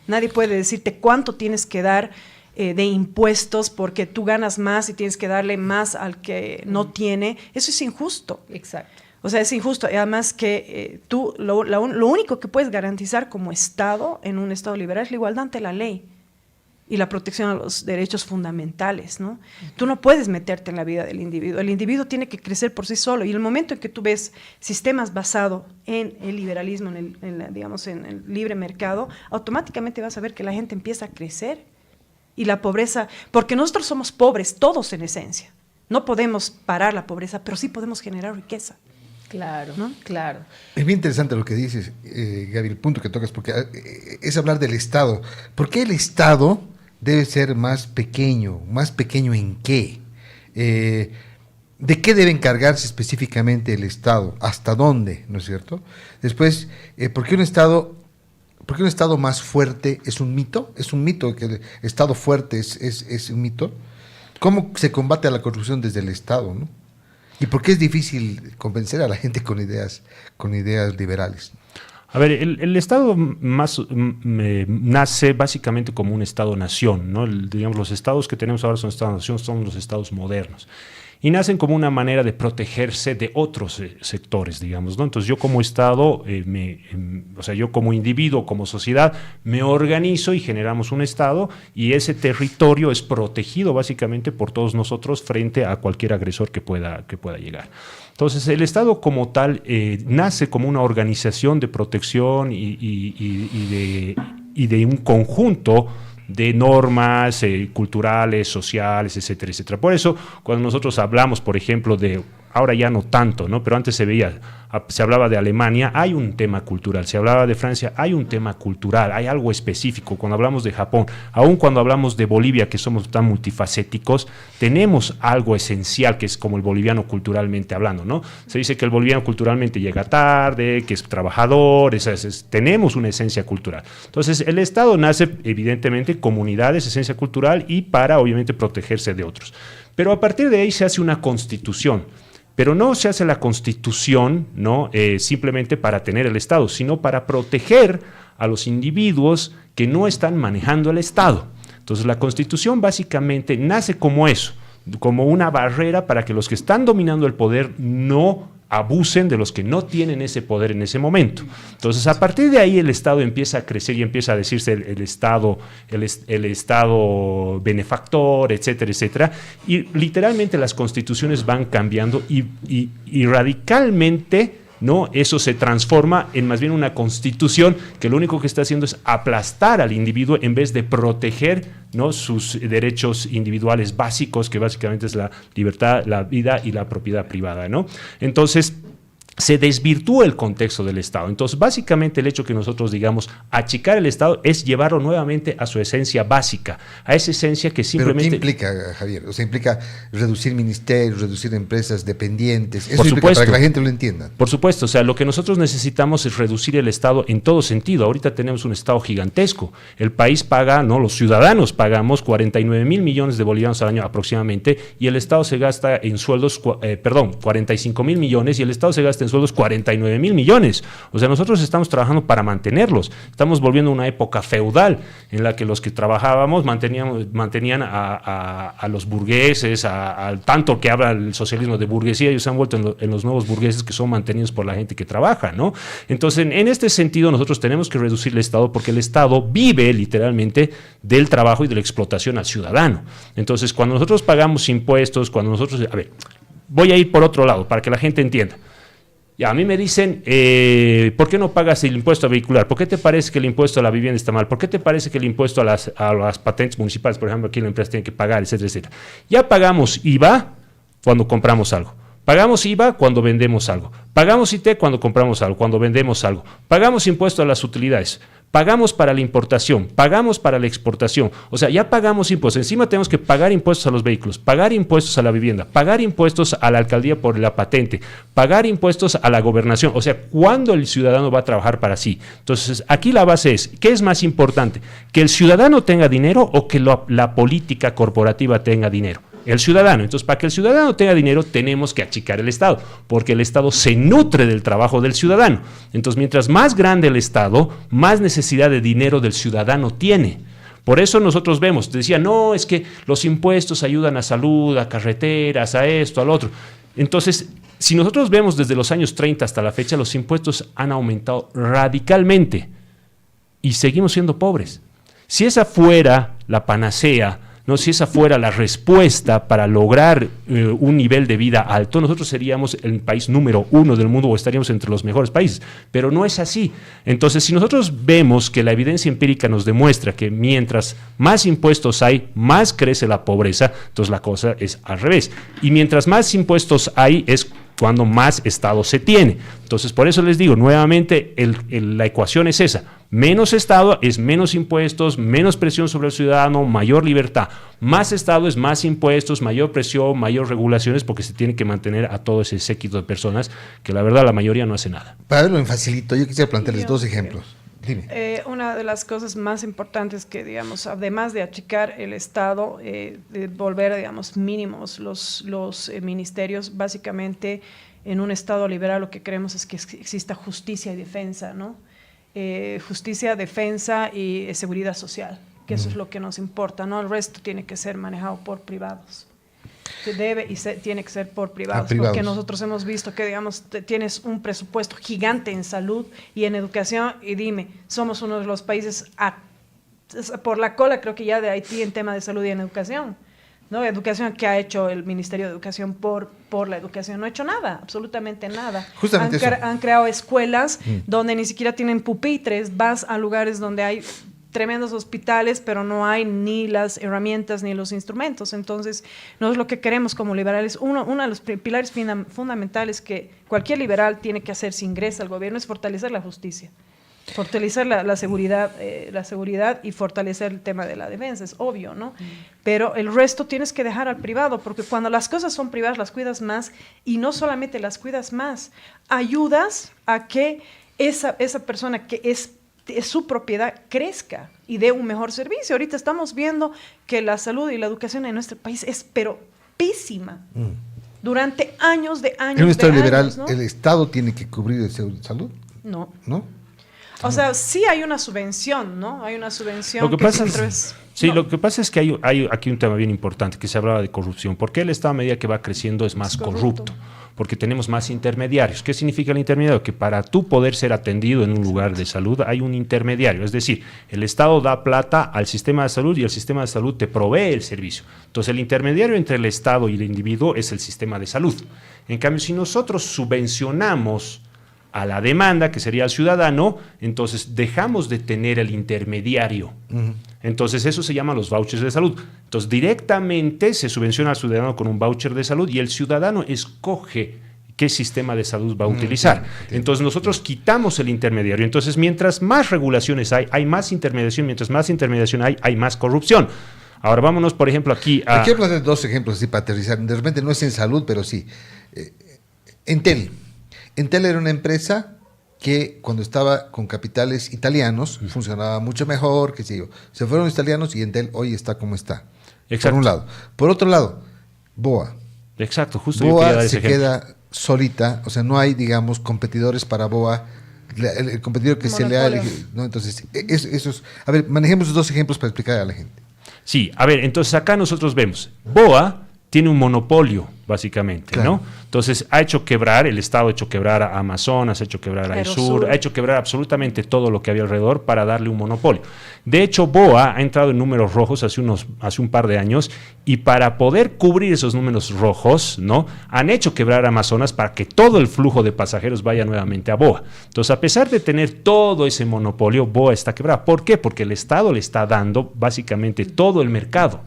nadie puede decirte cuánto tienes que dar de impuestos porque tú ganas más y tienes que darle más al que no tiene. Eso es injusto. Exacto. O sea, es injusto. Y además que tú lo único que puedes garantizar como Estado, en un Estado liberal, es la igualdad ante la ley y la protección a los derechos fundamentales, ¿no? Tú no puedes meterte en la vida del individuo. El individuo tiene que crecer por sí solo. Y el momento en que tú ves sistemas basados en el liberalismo, en el libre mercado, automáticamente vas a ver que la gente empieza a crecer. Y la pobreza, porque nosotros somos pobres, todos en esencia. No podemos parar la pobreza, pero sí podemos generar riqueza. Claro, ¿no? Claro. Es bien interesante lo que dices, Gaby, el punto que tocas, porque es hablar del Estado. ¿Por qué el Estado debe ser más pequeño? ¿Más pequeño en qué? ¿De qué debe encargarse específicamente el Estado? ¿Hasta dónde? ¿No es cierto? Después, ¿por qué un Estado más fuerte es un mito? ¿Es un mito que el Estado fuerte es un mito? ¿Cómo se combate a la corrupción desde el Estado, no? ¿Y por qué es difícil convencer a la gente con ideas liberales? A ver, el Estado nace básicamente como un Estado-nación, ¿no? Digamos, los estados que tenemos ahora son Estados-nación, son los estados modernos. Y nacen como una manera de protegerse de otros sectores, digamos, ¿no? Entonces yo como Estado, yo como individuo, como sociedad, me organizo y generamos un Estado y ese territorio es protegido básicamente por todos nosotros frente a cualquier agresor que pueda llegar. Entonces el Estado como tal nace como una organización de protección y de un conjunto de normas culturales, sociales, etcétera, etcétera. Por eso, cuando nosotros hablamos, por ejemplo, ahora ya no tanto, ¿no? Pero antes se hablaba de Alemania, hay un tema cultural. Se hablaba de Francia, hay un tema cultural, hay algo específico. Cuando hablamos de Japón, aún cuando hablamos de Bolivia, que somos tan multifacéticos, tenemos algo esencial que es como el boliviano culturalmente hablando, ¿no? Se dice que el boliviano culturalmente llega tarde, que es trabajador, tenemos una esencia cultural. Entonces, el Estado nace, evidentemente, comunidades, esencia cultural y para, obviamente, protegerse de otros. Pero a partir de ahí se hace una constitución. Pero no se hace la constitución, ¿no? Simplemente para tener el Estado, sino para proteger a los individuos que no están manejando el Estado. Entonces la constitución básicamente nace como eso, como una barrera para que los que están dominando el poder no abusen de los que no tienen ese poder en ese momento. Entonces, a partir de ahí el Estado empieza a crecer y empieza a decirse el Estado benefactor, etcétera, etcétera. Y literalmente las constituciones van cambiando y radicalmente, ¿no? Eso se transforma en más bien una constitución que lo único que está haciendo es aplastar al individuo en vez de proteger, ¿no? Sus derechos individuales básicos, que básicamente es la libertad, la vida y la propiedad privada, ¿no? Entonces, se desvirtúa el contexto del Estado. Entonces, básicamente el hecho que nosotros digamos achicar el Estado es llevarlo nuevamente a su esencia básica, a esa esencia que simplemente... ¿Pero qué implica, Javier? O sea, implica reducir ministerios, reducir empresas dependientes. Eso por implica, supuesto, para que la gente lo entienda. Por supuesto, o sea, lo que nosotros necesitamos es reducir el Estado en todo sentido. Ahorita tenemos un Estado gigantesco. El país paga, ¿no? Los ciudadanos pagamos 49 mil millones de bolivianos al año aproximadamente y el Estado se gasta en sueldos, 45 mil millones y el Estado se gasta gasta en sueldos 49.000 millones. O sea, nosotros estamos trabajando para mantenerlos. Estamos volviendo a una época feudal en la que los que trabajábamos mantenían a los burgueses, al tanto que habla el socialismo de burguesía, ellos se han vuelto en los nuevos burgueses que son mantenidos por la gente que trabaja, ¿no? Entonces, en este sentido, nosotros tenemos que reducir el Estado porque el Estado vive literalmente del trabajo y de la explotación al ciudadano. Entonces, cuando nosotros pagamos impuestos, cuando nosotros... A ver, voy a ir por otro lado para que la gente entienda. Ya, a mí me dicen, ¿por qué no pagas el impuesto vehicular? ¿Por qué te parece que el impuesto a la vivienda está mal? ¿Por qué te parece que el impuesto a las patentes municipales, por ejemplo, aquí la empresa tiene que pagar, etcétera, etcétera? Ya pagamos IVA cuando compramos algo. Pagamos IVA cuando vendemos algo. Pagamos IT cuando compramos algo, cuando vendemos algo. Pagamos impuesto a las utilidades. Pagamos para la importación, pagamos para la exportación, o sea, ya pagamos impuestos, encima tenemos que pagar impuestos a los vehículos, pagar impuestos a la vivienda, pagar impuestos a la alcaldía por la patente, pagar impuestos a la gobernación, o sea, ¿cuándo el ciudadano va a trabajar para sí? Entonces, aquí la base es, ¿qué es más importante? ¿Que el ciudadano tenga dinero o que la política corporativa tenga dinero? El ciudadano. Entonces, para que el ciudadano tenga dinero, tenemos que achicar el Estado, porque el Estado se nutre del trabajo del ciudadano. Entonces, mientras más grande el Estado, más necesidad de dinero del ciudadano tiene. Por eso nosotros vemos, decía, no, es que los impuestos ayudan a salud, a carreteras, a esto, al otro. Entonces, si nosotros vemos desde los años 30 hasta la fecha, los impuestos han aumentado radicalmente y seguimos siendo pobres. Si esa fuera la panacea, no, si esa fuera la respuesta para lograr un nivel de vida alto, nosotros seríamos el país número 1 del mundo o estaríamos entre los mejores países, pero no es así. Entonces, si nosotros vemos que la evidencia empírica nos demuestra que mientras más impuestos hay, más crece la pobreza, entonces la cosa es al revés. Y mientras más impuestos hay, es cuando más Estado se tiene. Entonces, por eso les digo, nuevamente, la ecuación es esa. Menos Estado es menos impuestos, menos presión sobre el ciudadano, mayor libertad. Más Estado es más impuestos, mayor presión, mayor regulaciones, porque se tiene que mantener a todo ese séquito de personas que la verdad la mayoría no hace nada. Para verlo en facilito, yo quisiera plantearles dos ejemplos. Dime. Una de las cosas más importantes que, digamos, además de achicar el Estado, de volver, digamos, mínimos los ministerios, básicamente en un Estado liberal lo que queremos es que exista justicia y defensa, ¿no? Justicia, defensa y seguridad social, que eso es lo que nos importa, ¿no? El resto tiene que ser manejado por privados. Tiene que ser por privados, porque nosotros hemos visto que, digamos, tienes un presupuesto gigante en salud y en educación, y dime, somos uno de los países por la cola, creo que ya de Haití en tema de salud y en educación, ¿no? Educación, ¿qué ha hecho el Ministerio de Educación por la educación? No ha hecho nada, absolutamente nada. Justamente han creado escuelas donde ni siquiera tienen pupitres, vas a lugares donde hay tremendos hospitales, pero no hay ni las herramientas ni los instrumentos. Entonces, nosotros lo que queremos como liberales, uno de los pilares fundamentales que cualquier liberal tiene que hacer si ingresa al gobierno es fortalecer la justicia, fortalecer la seguridad y fortalecer el tema de la defensa, es obvio, ¿no? Pero el resto tienes que dejar al privado, porque cuando las cosas son privadas las cuidas más, y no solamente las cuidas más, ayudas a que esa persona que es su propiedad crezca y dé un mejor servicio. Ahorita estamos viendo que la salud y la educación en nuestro país es pero pésima. Durante años de años. En un Estado liberal, ¿no? ¿El Estado tiene que cubrir el seguro de salud? No. ¿No? O sea, sí hay una subvención, ¿no? Hay una subvención. Lo que pasa es que hay aquí un tema bien importante, que se hablaba de corrupción. ¿Por qué el Estado a medida que va creciendo es más corrupto? Porque tenemos más intermediarios. ¿Qué significa el intermediario? Que para tú poder ser atendido en un lugar de salud hay un intermediario. Es decir, el Estado da plata al sistema de salud y el sistema de salud te provee el servicio. Entonces, el intermediario entre el Estado y el individuo es el sistema de salud. En cambio, si nosotros subvencionamos a la demanda, que sería el ciudadano, entonces dejamos de tener el intermediario. Entonces eso se llama los vouchers de salud. Entonces directamente se subvenciona al ciudadano con un voucher de salud y el ciudadano escoge qué sistema de salud va a utilizar. Entonces nosotros quitamos el intermediario. Entonces mientras más regulaciones hay más intermediación. Mientras más intermediación hay más corrupción. Ahora vámonos, por ejemplo, aquí a... Quiero plantear dos ejemplos así para aterrizar. De repente no es en salud, pero sí. Entel era una empresa que cuando estaba con capitales italianos funcionaba mucho mejor, qué sé yo. Se fueron los italianos y Entel hoy está como está. Exacto. Por un lado. Por otro lado, BOA. Exacto, justo BOA se queda solita, o sea, no hay, digamos, competidores para BOA, el competidor que se le ha Monopolio. elegido, ¿no? Entonces, eso es, a ver, manejemos dos ejemplos para explicar a la gente. Sí, a ver, entonces acá nosotros vemos, BOA tiene un monopolio, básicamente, Claro. ¿no? Entonces ha hecho quebrar, el Estado ha hecho quebrar a Amazonas, ha hecho quebrar a Aerosur. Aerosur, ha hecho quebrar absolutamente todo lo que había alrededor para darle un monopolio. De hecho, BOA ha entrado en números rojos hace un par de años y para poder cubrir esos números rojos, ¿no? Han hecho quebrar a Amazonas para que todo el flujo de pasajeros vaya nuevamente a BOA. Entonces, a pesar de tener todo ese monopolio, BOA está quebrada. ¿Por qué? Porque el Estado le está dando básicamente todo el mercado,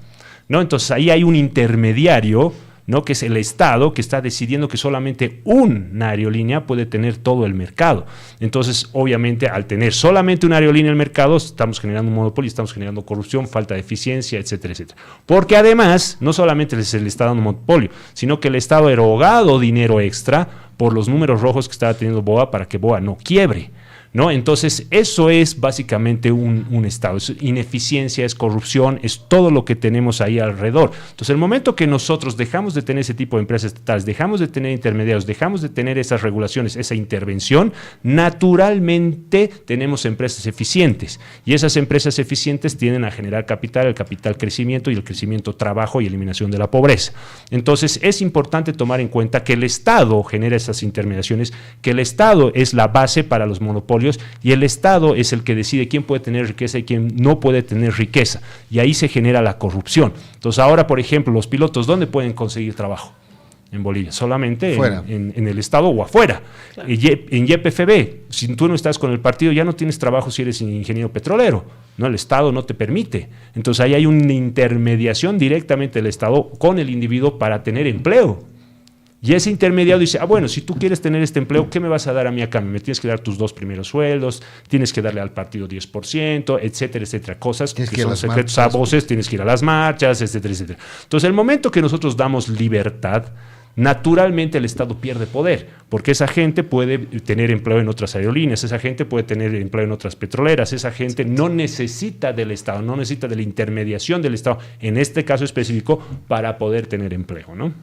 ¿no? Entonces ahí hay un intermediario, ¿no? Que es el Estado que está decidiendo que solamente una aerolínea puede tener todo el mercado. Entonces, obviamente, al tener solamente una aerolínea en el mercado, estamos generando un monopolio, estamos generando corrupción, falta de eficiencia, etcétera, etcétera. Porque además, no solamente se le está dando un monopolio, sino que el Estado ha erogado dinero extra por los números rojos que estaba teniendo BOA para que BOA no quiebre, ¿no? Entonces, eso es básicamente un Estado, es ineficiencia, es corrupción, es todo lo que tenemos ahí alrededor. Entonces, el momento que nosotros dejamos de tener ese tipo de empresas estatales, dejamos de tener intermediarios, dejamos de tener esas regulaciones, esa intervención, naturalmente tenemos empresas eficientes. Y esas empresas eficientes tienden a generar capital, el capital crecimiento y el crecimiento trabajo y eliminación de la pobreza. Entonces, es importante tomar en cuenta que el Estado genera esas intermediaciones, que el Estado es la base para los monopolios y el Estado es el que decide quién puede tener riqueza y quién no puede tener riqueza. Y ahí se genera la corrupción. Entonces ahora, por ejemplo, los pilotos, ¿dónde pueden conseguir trabajo? En Bolivia, solamente en el Estado o afuera. Claro. En YPFB, si tú no estás con el partido, ya no tienes trabajo si eres ingeniero petrolero, ¿no? El Estado no te permite. Entonces ahí hay una intermediación directamente del Estado con el individuo para tener empleo. Y ese intermediario dice, bueno, si tú quieres tener este empleo, ¿qué me vas a dar a mí a cambio? Me tienes que dar tus 2 primeros sueldos, tienes que darle al partido 10%, etcétera, etcétera. Cosas que son secretos a voces, tienes que ir a las marchas, etcétera, etcétera. Entonces, el momento que nosotros damos libertad, naturalmente el Estado pierde poder, porque esa gente puede tener empleo en otras aerolíneas, esa gente puede tener empleo en otras petroleras, esa gente no necesita del Estado, no necesita de la intermediación del Estado, en este caso específico, para poder tener empleo, ¿no?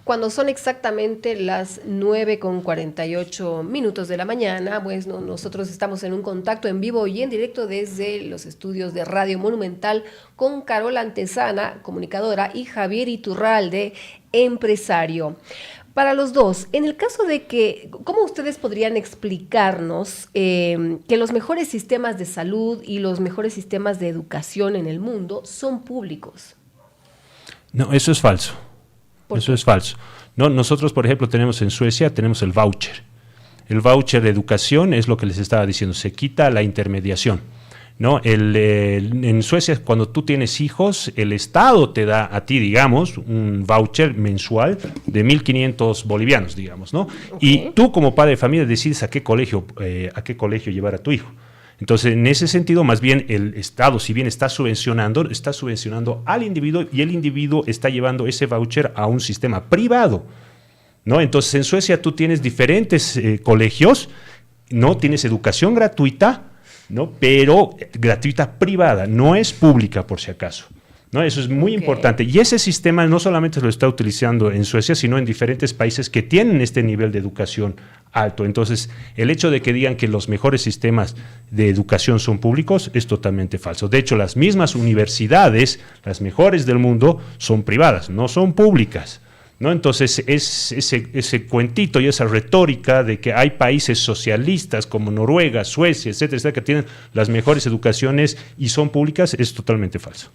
Cuando son exactamente las 9:48 de la mañana, pues nosotros estamos en un contacto en vivo y en directo desde los estudios de Radio Monumental con Carola Antezana, comunicadora, y Javier Iturralde, empresario. Para los dos, en el caso de que, ¿cómo ustedes podrían explicarnos que los mejores sistemas de salud y los mejores sistemas de educación en el mundo son públicos? No, eso es falso. Eso es falso. No, nosotros, por ejemplo, tenemos en Suecia, tenemos el voucher. El voucher de educación es lo que les estaba diciendo, se quita la intermediación, ¿no? En Suecia, cuando tú tienes hijos, el Estado te da a ti, digamos, un voucher mensual de 1.500 bolivianos, digamos, ¿no? Okay. Y tú como padre de familia decides a qué colegio llevar a tu hijo. Entonces, en ese sentido, más bien el Estado, si bien está subvencionando al individuo y el individuo está llevando ese voucher a un sistema privado, ¿no? Entonces, en Suecia tú tienes diferentes colegios, ¿no? Tienes educación gratuita, ¿no? Pero gratuita privada, no es pública por si acaso, ¿no? Eso es muy importante. Y ese sistema no solamente lo está utilizando en Suecia, sino en diferentes países que tienen este nivel de educación alto. Entonces, el hecho de que digan que los mejores sistemas de educación son públicos es totalmente falso. De hecho, las mismas universidades, las mejores del mundo, son privadas, no son públicas, ¿no? Entonces, ese cuentito y esa retórica de que hay países socialistas como Noruega, Suecia, etcétera, etcétera, que tienen las mejores educaciones y son públicas, es totalmente falso.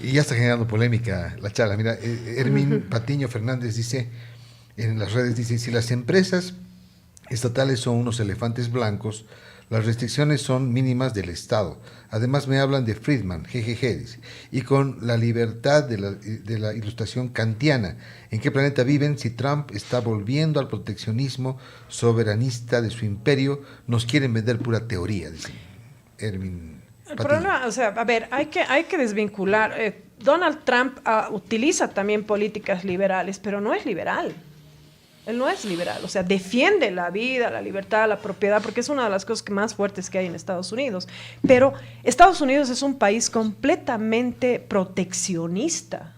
Y ya está generando polémica la charla. Mira, Hermín Patiño Fernández dice, en las redes dice, si las empresas estatales son unos elefantes blancos, las restricciones son mínimas del Estado. Además me hablan de Friedman, jejeje, dice, y con la libertad de la ilustración kantiana. ¿En qué planeta viven si Trump está volviendo al proteccionismo soberanista de su imperio? Nos quieren vender pura teoría, dice Hermín. El problema, o sea, a ver, hay que desvincular. Donald Trump utiliza también políticas liberales, pero no es liberal. Él no es liberal, o sea, defiende la vida, la libertad, la propiedad, porque es una de las cosas más fuertes que hay en Estados Unidos. Pero Estados Unidos es un país completamente proteccionista.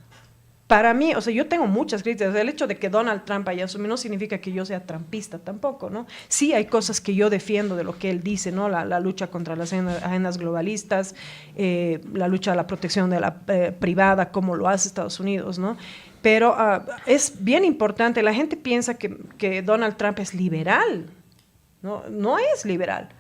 para mí, o sea, yo tengo muchas críticas. El hecho de que Donald Trump haya asumido no significa que yo sea trumpista tampoco, ¿no? Sí hay cosas que yo defiendo de lo que él dice, ¿no? La lucha contra las agendas globalistas, la lucha a la protección de la privada, como lo hace Estados Unidos, ¿no? Pero es bien importante, la gente piensa que Donald Trump es liberal, ¿no? No es liberal.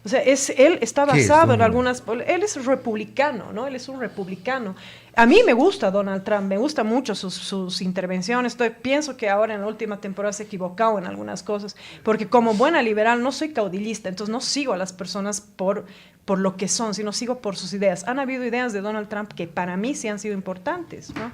O sea, él está basado en algunas... Él es republicano, ¿no? Él es un republicano. A mí me gusta Donald Trump, me gusta mucho sus intervenciones. Pienso que ahora en la última temporada se ha equivocado en algunas cosas, porque como buena liberal no soy caudillista, entonces no sigo a las personas por lo que son, sino sigo por sus ideas. Han habido ideas de Donald Trump que para mí sí han sido importantes, ¿no?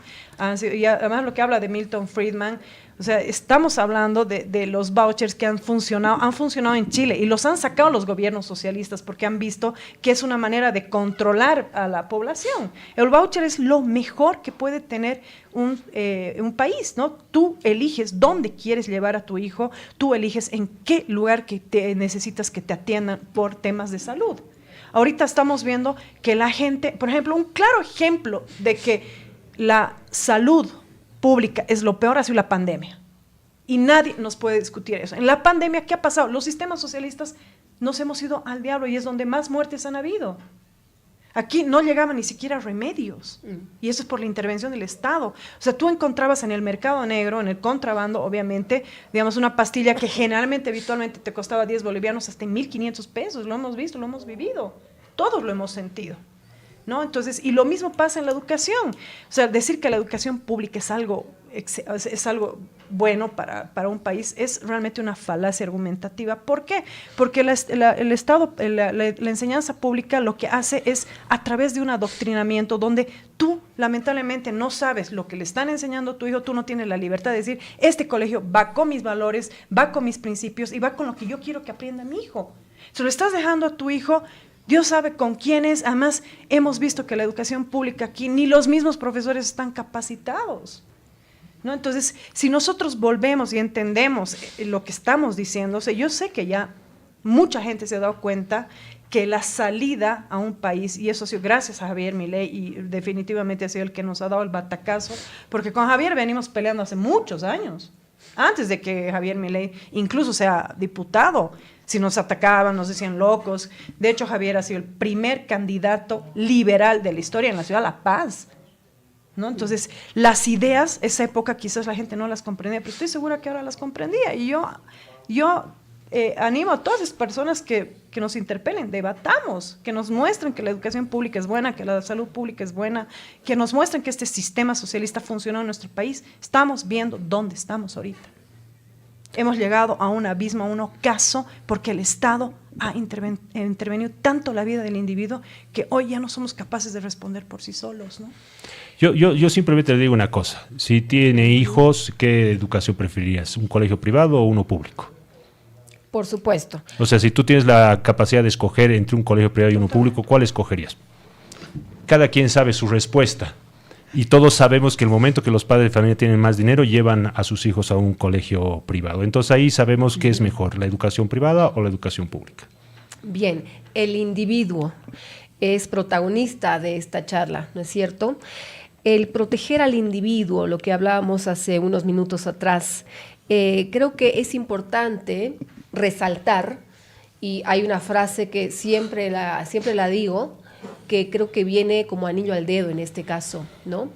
Y además lo que habla de Milton Friedman, o sea, estamos hablando de los vouchers que han funcionado en Chile y los han sacado los gobiernos socialistas porque han visto que es una manera de controlar a la población. El voucher es lo mejor que puede tener un país, ¿no? Tú eliges dónde quieres llevar a tu hijo, tú eliges en qué lugar que necesitas que te atiendan por temas de salud. Ahorita estamos viendo que la gente, por ejemplo, un claro ejemplo de que la salud pública es lo peor ha sido la pandemia. Y nadie nos puede discutir eso. En la pandemia, ¿qué ha pasado? Los sistemas socialistas nos hemos ido al diablo y es donde más muertes han habido. Aquí no llegaban ni siquiera remedios. Y eso es por la intervención del Estado. O sea, tú encontrabas en el mercado negro, en el contrabando, obviamente, digamos, una pastilla que generalmente, habitualmente, te costaba 10 bolivianos hasta 1.500 pesos. Lo hemos visto, lo hemos vivido. Todos lo hemos sentido, ¿no? Entonces, y lo mismo pasa en la educación. O sea, decir que la educación pública es algo bueno para un país es realmente una falacia argumentativa. ¿Por qué? Porque el Estado, la enseñanza pública lo que hace es a través de un adoctrinamiento donde tú lamentablemente no sabes lo que le están enseñando a tu hijo, tú no tienes la libertad de decir, este colegio va con mis valores, va con mis principios y va con lo que yo quiero que aprenda mi hijo. Se lo estás dejando a tu hijo, Dios sabe con quiénes. Además, hemos visto que la educación pública aquí, ni los mismos profesores están capacitados, ¿no? Entonces, si nosotros volvemos y entendemos lo que estamos diciendo, o sea, yo sé que ya mucha gente se ha dado cuenta que la salida a un país, y eso ha sido gracias a Javier Milei, y definitivamente ha sido el que nos ha dado el batacazo, porque con Javier venimos peleando hace muchos años, antes de que Javier Milei incluso sea diputado. Si nos atacaban, nos decían locos. De hecho, Javier ha sido el primer candidato liberal de la historia en la ciudad de La Paz, ¿no? Entonces, las ideas, esa época quizás la gente no las comprendía, pero estoy segura que ahora las comprendía. Y yo animo a todas esas personas que nos interpelen, debatamos, que nos muestren que la educación pública es buena, que la salud pública es buena, que nos muestren que este sistema socialista funcionó en nuestro país. Estamos viendo dónde estamos ahorita. Hemos llegado a un abismo, a un ocaso, porque el Estado ha intervenido tanto la vida del individuo que hoy ya no somos capaces de responder por sí solos, ¿no? Yo simplemente le digo una cosa. Si tiene hijos, ¿qué educación preferirías? ¿Un colegio privado o uno público? Por supuesto. O sea, si tú tienes la capacidad de escoger entre un colegio privado y uno público, ¿cuál escogerías? Cada quien sabe su respuesta. Y todos sabemos que el momento que los padres de familia tienen más dinero, llevan a sus hijos a un colegio privado. Entonces ahí sabemos qué es mejor, la educación privada o la educación pública. Bien, el individuo es protagonista de esta charla, ¿no es cierto? El proteger al individuo, lo que hablábamos hace unos minutos atrás, creo que es importante resaltar, y hay una frase que siempre la digo, que creo que viene como anillo al dedo en este caso, ¿no?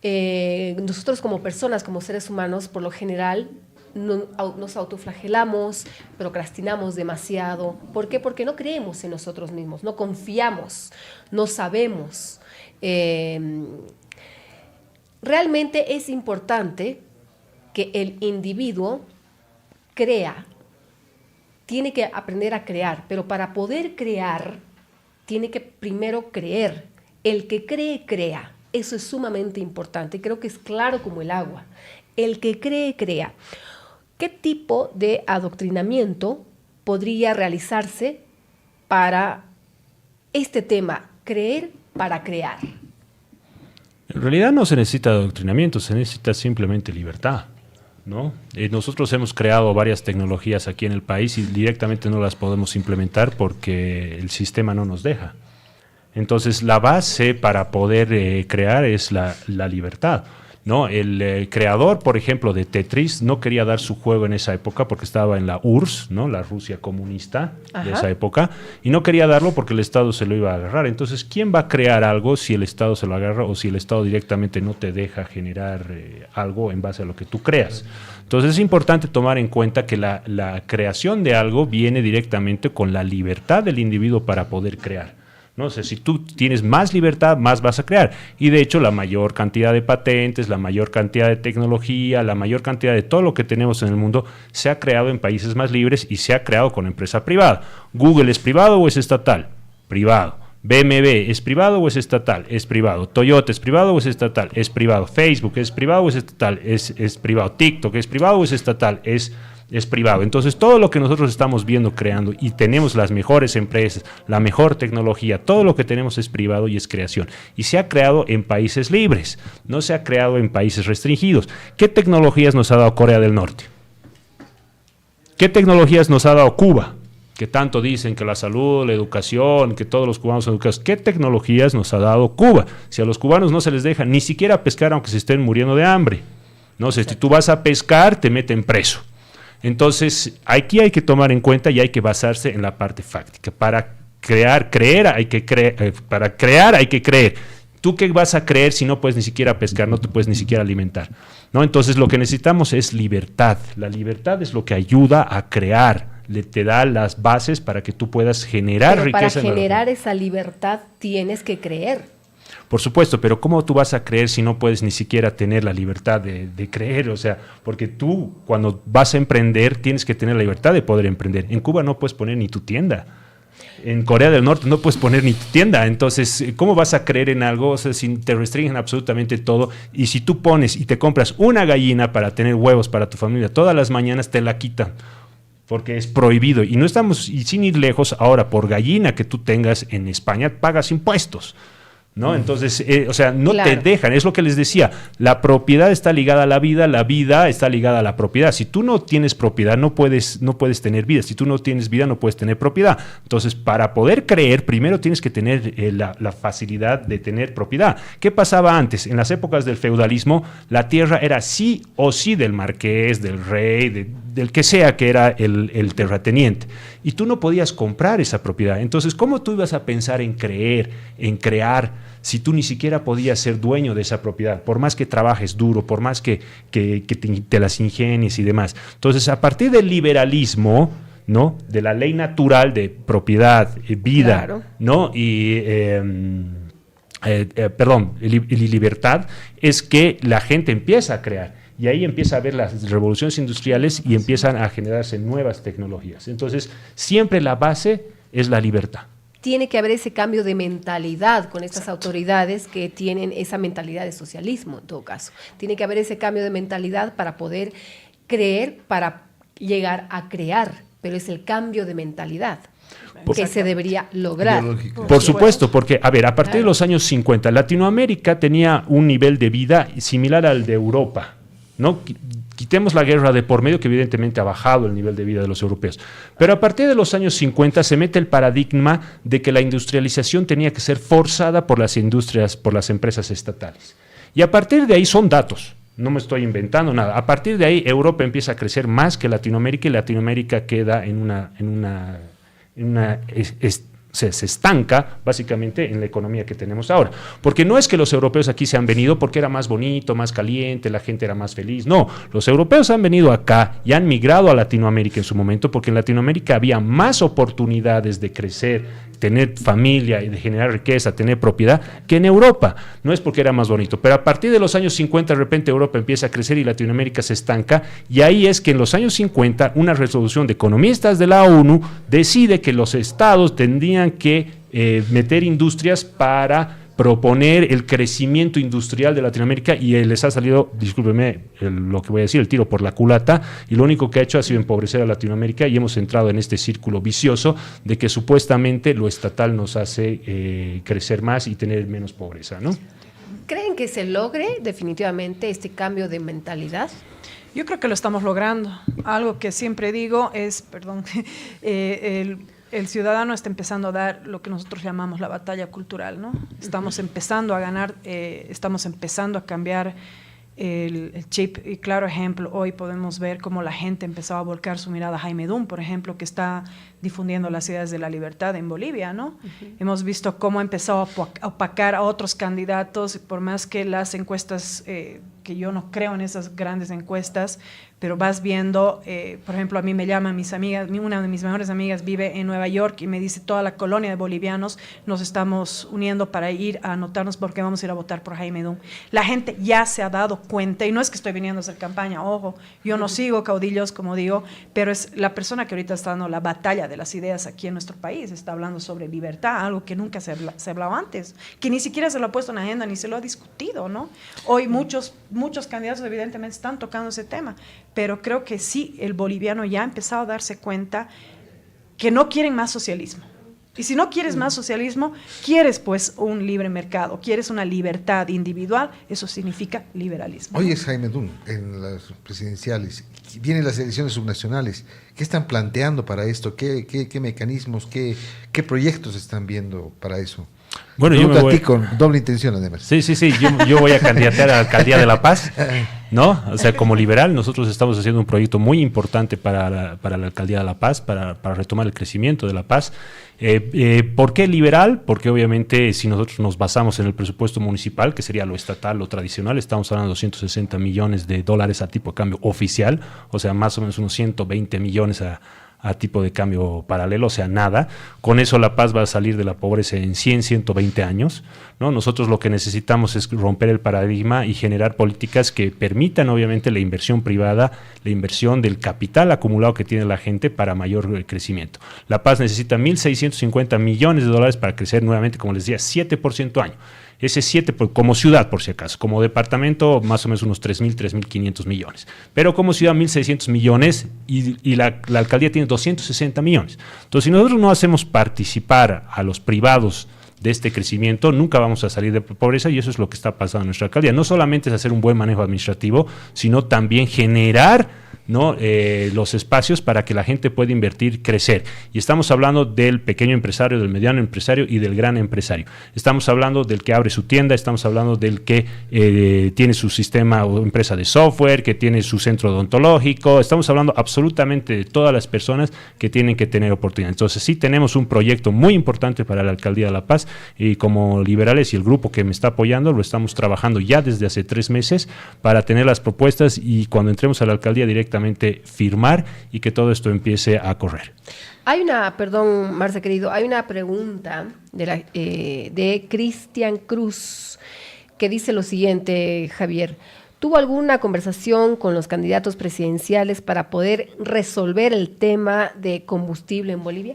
Nosotros como personas, como seres humanos, por lo general nos autoflagelamos, procrastinamos demasiado. ¿Por qué? Porque no creemos en nosotros mismos, no confiamos, no sabemos. Realmente es importante que el individuo crea, tiene que aprender a crear, pero para poder crear, tiene que primero creer. El que cree, crea. Eso es sumamente importante. Creo que es claro como el agua. El que cree, crea. ¿Qué tipo de adoctrinamiento podría realizarse para este tema? Creer para crear. En realidad no se necesita adoctrinamiento, se necesita simplemente libertad, ¿no? Nosotros hemos creado varias tecnologías aquí en el país y directamente no las podemos implementar porque el sistema no nos deja. Entonces la base para poder crear es la libertad. ¿no? El creador, por ejemplo, de Tetris no quería dar su juego en esa época porque estaba en la URSS, ¿no? La Rusia comunista de esa época, y no quería darlo porque el Estado se lo iba a agarrar. Entonces, ¿quién va a crear algo si el Estado se lo agarra o si el Estado directamente no te deja generar algo en base a lo que tú creas? Entonces, es importante tomar en cuenta que la creación de algo viene directamente con la libertad del individuo para poder crear. ¿No? O sea, si tú tienes más libertad, más vas a crear. Y de hecho, la mayor cantidad de patentes, la mayor cantidad de tecnología, la mayor cantidad de todo lo que tenemos en el mundo se ha creado en países más libres y se ha creado con empresa privada. ¿Google es privado o es estatal? Privado. BMW es privado o es estatal? Es privado. Toyota es privado o es estatal? Es privado. Facebook es privado o es estatal? Es privado. TikTok es privado o es estatal? Es privado. Entonces, todo lo que nosotros estamos viendo, creando, y tenemos las mejores empresas, la mejor tecnología, todo lo que tenemos es privado y es creación. Y se ha creado en países libres, no se ha creado en países restringidos. ¿Qué tecnologías nos ha dado Corea del Norte? ¿Qué tecnologías nos ha dado Cuba? Que tanto dicen que la salud, la educación, que todos los cubanos son educados. ¿Qué tecnologías nos ha dado Cuba? Si a los cubanos no se les deja ni siquiera pescar aunque se estén muriendo de hambre. No sé, si tú vas a pescar, te meten preso. Entonces, aquí hay que tomar en cuenta y hay que basarse en la parte fáctica. Para crear hay que creer. ¿Tú qué vas a creer si no puedes ni siquiera pescar, no te puedes ni siquiera alimentar? ¿No? Entonces, lo que necesitamos es libertad. La libertad es lo que ayuda a crear. Te da las bases para que tú puedas generar riqueza. Para generar esa libertad tienes que creer. Por supuesto, pero ¿cómo tú vas a creer si no puedes ni siquiera tener la libertad de creer? O sea, porque tú cuando vas a emprender tienes que tener la libertad de poder emprender. En Cuba no puedes poner ni tu tienda. En Corea del Norte no puedes poner ni tu tienda. Entonces, ¿cómo vas a creer en algo? O sea, si te restringen absolutamente todo. Y si tú pones y te compras una gallina para tener huevos para tu familia todas las mañanas, te la quitan. Porque es prohibido. Y no estamos, y sin ir lejos, ahora por gallina que tú tengas en España, pagas impuestos. ¿No? Entonces, o sea, no te dejan, es lo que les decía, la propiedad está ligada a la vida está ligada a la propiedad. Si tú no tienes propiedad, no puedes tener vida. Si tú no tienes vida, no puedes tener propiedad. Entonces, para poder creer, primero tienes que tener la facilidad de tener propiedad. ¿Qué pasaba antes? En las épocas del feudalismo, la tierra era sí o sí del marqués, del rey, del que sea que era el terrateniente. Y tú no podías comprar esa propiedad. Entonces, ¿cómo tú ibas a pensar en creer, en crear, si tú ni siquiera podías ser dueño de esa propiedad, por más que trabajes duro, por más que te las ingenies y demás? Entonces, a partir del liberalismo, ¿no? De la ley natural de propiedad, vida, claro, ¿no? Y libertad, es que la gente empieza a crear. Y ahí empieza a haber las revoluciones industriales y empiezan a generarse nuevas tecnologías. Entonces, siempre la base es la libertad. Tiene que haber ese cambio de mentalidad con estas autoridades que tienen esa mentalidad de socialismo, en todo caso. Tiene que haber ese cambio de mentalidad para poder creer, para llegar a crear, pero es el cambio de mentalidad que se debería lograr. Por supuesto, porque, a ver, a partir de los años 50, Latinoamérica tenía un nivel de vida similar al de Europa, ¿no? Quitemos la guerra de por medio, que evidentemente ha bajado el nivel de vida de los europeos. Pero a partir de los años 50 se mete el paradigma de que la industrialización tenía que ser forzada por las industrias, por las empresas estatales. Y a partir de ahí son datos, no me estoy inventando nada. A partir de ahí Europa empieza a crecer más que Latinoamérica y Latinoamérica queda se estanca básicamente en la economía que tenemos ahora. Porque no es que los europeos aquí se han venido porque era más bonito, más caliente, la gente era más feliz. No, los europeos han venido acá y han migrado a Latinoamérica en su momento porque en Latinoamérica había más oportunidades de crecer, tener familia y de generar riqueza, tener propiedad, que en Europa. No es porque era más bonito, pero a partir de los años 50 de repente Europa empieza a crecer y Latinoamérica se estanca, y ahí es que en los años 50 una resolución de economistas de la ONU decide que los estados tendrían que meter industrias para proponer el crecimiento industrial de Latinoamérica, y les ha salido, discúlpeme lo que voy a decir, el tiro por la culata, y lo único que ha hecho ha sido empobrecer a Latinoamérica, y hemos entrado en este círculo vicioso de que supuestamente lo estatal nos hace crecer más y tener menos pobreza, ¿no? ¿Creen que se logre definitivamente este cambio de mentalidad? Yo creo que lo estamos logrando. Algo que siempre digo es, el ciudadano está empezando a dar lo que nosotros llamamos la batalla cultural, ¿no? Estamos empezando a ganar, estamos empezando a cambiar el chip. Y claro ejemplo, hoy podemos ver cómo la gente empezó a volcar su mirada a Jaime Dum, por ejemplo, que está difundiendo las ideas de la libertad en Bolivia, ¿no? Hemos visto cómo empezó a opacar a otros candidatos, por más que las encuestas, que yo no creo en esas grandes encuestas, pero vas viendo, por ejemplo, a mí me llaman mis amigas, una de mis mejores amigas vive en Nueva York y me dice, toda la colonia de bolivianos nos estamos uniendo para ir a anotarnos porque vamos a ir a votar por Jaime Dum. La gente ya se ha dado cuenta, y no es que estoy viniendo a hacer campaña, ojo, yo no sigo caudillos, como digo, pero es la persona que ahorita está dando la batalla de las ideas aquí en nuestro país, está hablando sobre libertad, algo que nunca se ha hablado antes, que ni siquiera se lo ha puesto en la agenda, ni se lo ha discutido, ¿no? Hoy muchos candidatos evidentemente están tocando ese tema, pero creo que sí, el boliviano ya ha empezado a darse cuenta que no quieren más socialismo. Y si no quieres más socialismo, quieres pues un libre mercado, quieres una libertad individual, eso significa liberalismo. Hoy es Jaime Dum en las presidenciales, vienen las elecciones subnacionales. ¿Qué están planteando para esto? ¿Qué mecanismos, qué proyectos están viendo para eso? Bueno, yo me voy... a ti con doble intención, además. Sí, yo voy a candidatear a la alcaldía de La Paz, ¿no? O sea, como liberal, nosotros estamos haciendo un proyecto muy importante para la alcaldía de La Paz, para retomar el crecimiento de La Paz. ¿Por qué liberal? Porque obviamente si nosotros nos basamos en el presupuesto municipal, que sería lo estatal, lo tradicional, estamos hablando de 260 millones de dólares a tipo de cambio oficial, o sea, más o menos unos 120 millones a tipo de cambio paralelo, o sea, nada. Con eso La Paz va a salir de la pobreza en 120 años, ¿no? Nosotros lo que necesitamos es romper el paradigma y generar políticas que permitan, obviamente, la inversión privada, la inversión del capital acumulado que tiene la gente para mayor crecimiento. La Paz necesita 1.650 millones de dólares para crecer nuevamente, como les decía, 7% año. Ese 7 como ciudad, por si acaso, como departamento más o menos unos 3.500 millones, pero como ciudad 1.600 millones y la alcaldía tiene 260 millones. Entonces, si nosotros no hacemos participar a los privados de este crecimiento, nunca vamos a salir de pobreza, y eso es lo que está pasando en nuestra alcaldía. No solamente es hacer un buen manejo administrativo, sino también generar, ¿no? Los espacios para que la gente pueda invertir, crecer. Y estamos hablando del pequeño empresario, del mediano empresario y del gran empresario. Estamos hablando del que abre su tienda, estamos hablando del que tiene su sistema o empresa de software, que tiene su centro odontológico. Estamos hablando absolutamente de todas las personas que tienen que tener oportunidad. Entonces sí tenemos un proyecto muy importante para la Alcaldía de La Paz, y como liberales y el grupo que me está apoyando lo estamos trabajando ya desde hace 3 meses para tener las propuestas y cuando entremos a la alcaldía directamente firmar y que todo esto empiece a correr. Hay una, perdón, Marce querido, hay una pregunta de Cristian Cruz que dice lo siguiente, Javier. ¿Tuvo alguna conversación con los candidatos presidenciales para poder resolver el tema de combustible en Bolivia?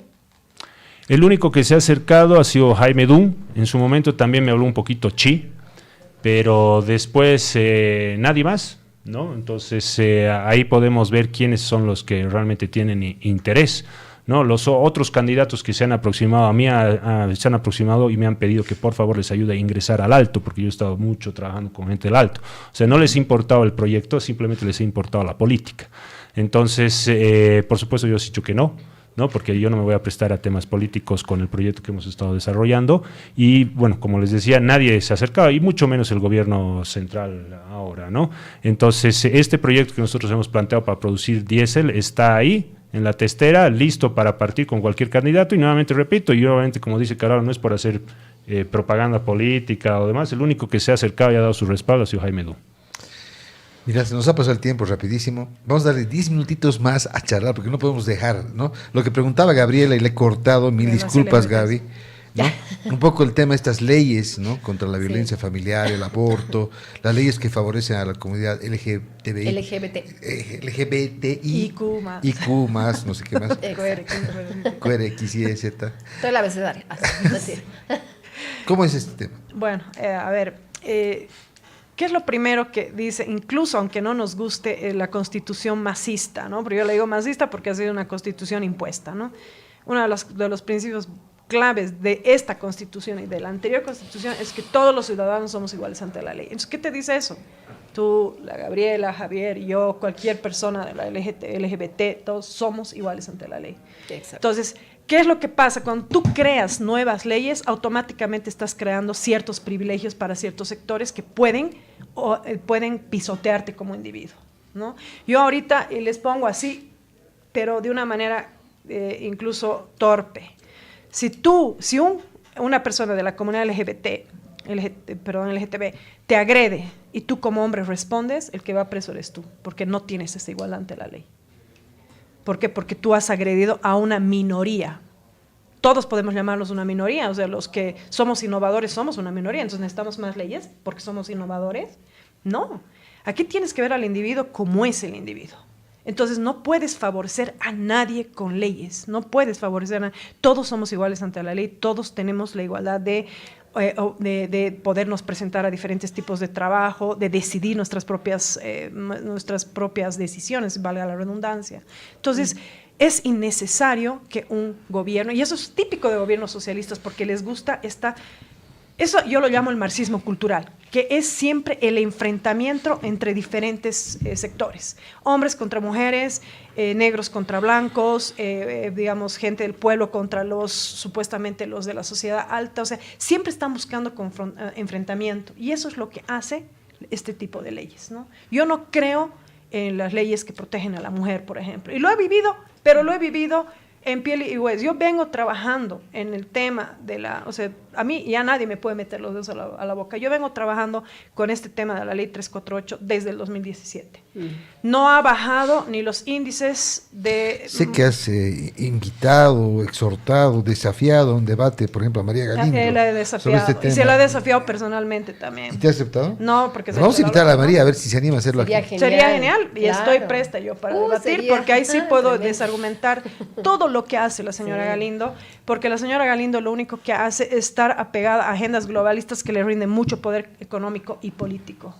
El único que se ha acercado ha sido Jaime Dum. En su momento también me habló un poquito Chi, pero después nadie más, ¿no? Entonces ahí podemos ver quiénes son los que realmente tienen interés, ¿no? Los otros candidatos que se han aproximado a mí se han aproximado y me han pedido que por favor les ayude a ingresar al Alto, porque yo he estado mucho trabajando con gente del Alto. O sea, no les ha importado el proyecto, simplemente les ha importado la política. Entonces, por supuesto, yo he dicho que no, porque yo no me voy a prestar a temas políticos con el proyecto que hemos estado desarrollando. Y bueno, como les decía, nadie se ha acercado, y mucho menos el gobierno central ahora, ¿no? Entonces, este proyecto que nosotros hemos planteado para producir diésel está ahí, en la testera, listo para partir con cualquier candidato. Y nuevamente repito, y obviamente, como dice Carola, no es por hacer propaganda política o demás, el único que se ha acercado y ha dado su respaldo ha sido Jaime Dum. Mira, se nos ha pasado el tiempo rapidísimo. Vamos a darle 10 minutitos más a charlar, porque no podemos dejar, ¿no? Lo que preguntaba Gabriela, y le he cortado, mil disculpas, Gaby, ¿no? Un poco el tema de estas leyes, ¿no? Contra la violencia familiar, el aborto, las leyes que favorecen a la comunidad LGBTIQ más, no sé qué más. QRX y Z. Todo el abecedario. ¿Cómo es este tema? Bueno, a ver, ¿qué es lo primero que dice? Incluso aunque no nos guste la constitución masista, ¿no? Pero yo le digo masista porque ha sido una constitución impuesta, ¿no? Uno de los principios claves de esta constitución y de la anterior constitución es que todos los ciudadanos somos iguales ante la ley. Entonces, ¿qué te dice eso? Tú, la Gabriela, Javier, yo, cualquier persona de la LGBT, todos somos iguales ante la ley. Exacto. Entonces, ¿Qué es lo que pasa? Cuando tú creas nuevas leyes, automáticamente estás creando ciertos privilegios para ciertos sectores que pueden pisotearte como individuo, ¿no? Yo ahorita les pongo así, pero de una manera incluso torpe. Si una persona de la comunidad LGTB te agrede y tú como hombre respondes, el que va preso eres tú, porque no tienes esa igualdad ante la ley. ¿Por qué? Porque tú has agredido a una minoría. Todos podemos llamarlos una minoría, o sea, los que somos innovadores somos una minoría, entonces necesitamos más leyes porque somos innovadores. No, aquí tienes que ver al individuo como es el individuo. Entonces no puedes favorecer a nadie con leyes, no puedes favorecer a nadie. Todos somos iguales ante la ley, todos tenemos la igualdad de podernos presentar a diferentes tipos de trabajo, de decidir nuestras propias decisiones, valga la redundancia. Entonces, es innecesario que un gobierno, y eso es típico de gobiernos socialistas, porque les gusta eso yo lo llamo el marxismo cultural, que es siempre el enfrentamiento entre diferentes sectores, hombres contra mujeres, negros contra blancos, digamos, gente del pueblo contra supuestamente los de la sociedad alta, o sea, siempre están buscando enfrentamiento, y eso es lo que hace este tipo de leyes, ¿no? Yo no creo en las leyes que protegen a la mujer, por ejemplo, y lo he vivido, pero lo he vivido en piel y hueso. Yo vengo trabajando en el tema o sea, a mí ya nadie me puede meter los dedos a la boca. Yo vengo trabajando con este tema de la ley 348 desde el 2017. No ha bajado ni los índices de... Sé que has invitado, exhortado, desafiado a un debate, por ejemplo, a María Galindo. La he desafiado, sobre este tema. y se la he desafiado personalmente también. ¿Y te ha aceptado? No, porque... Vamos a invitar a María a ver si se anima a hacerlo aquí. Sería genial, y claro. estoy presta yo para debatir, porque ahí sí puedo tremendo. Desargumentar todo lo que hace la señora Galindo, porque la señora Galindo lo único que hace es estar apegada a agendas globalistas que le rinden mucho poder económico y político.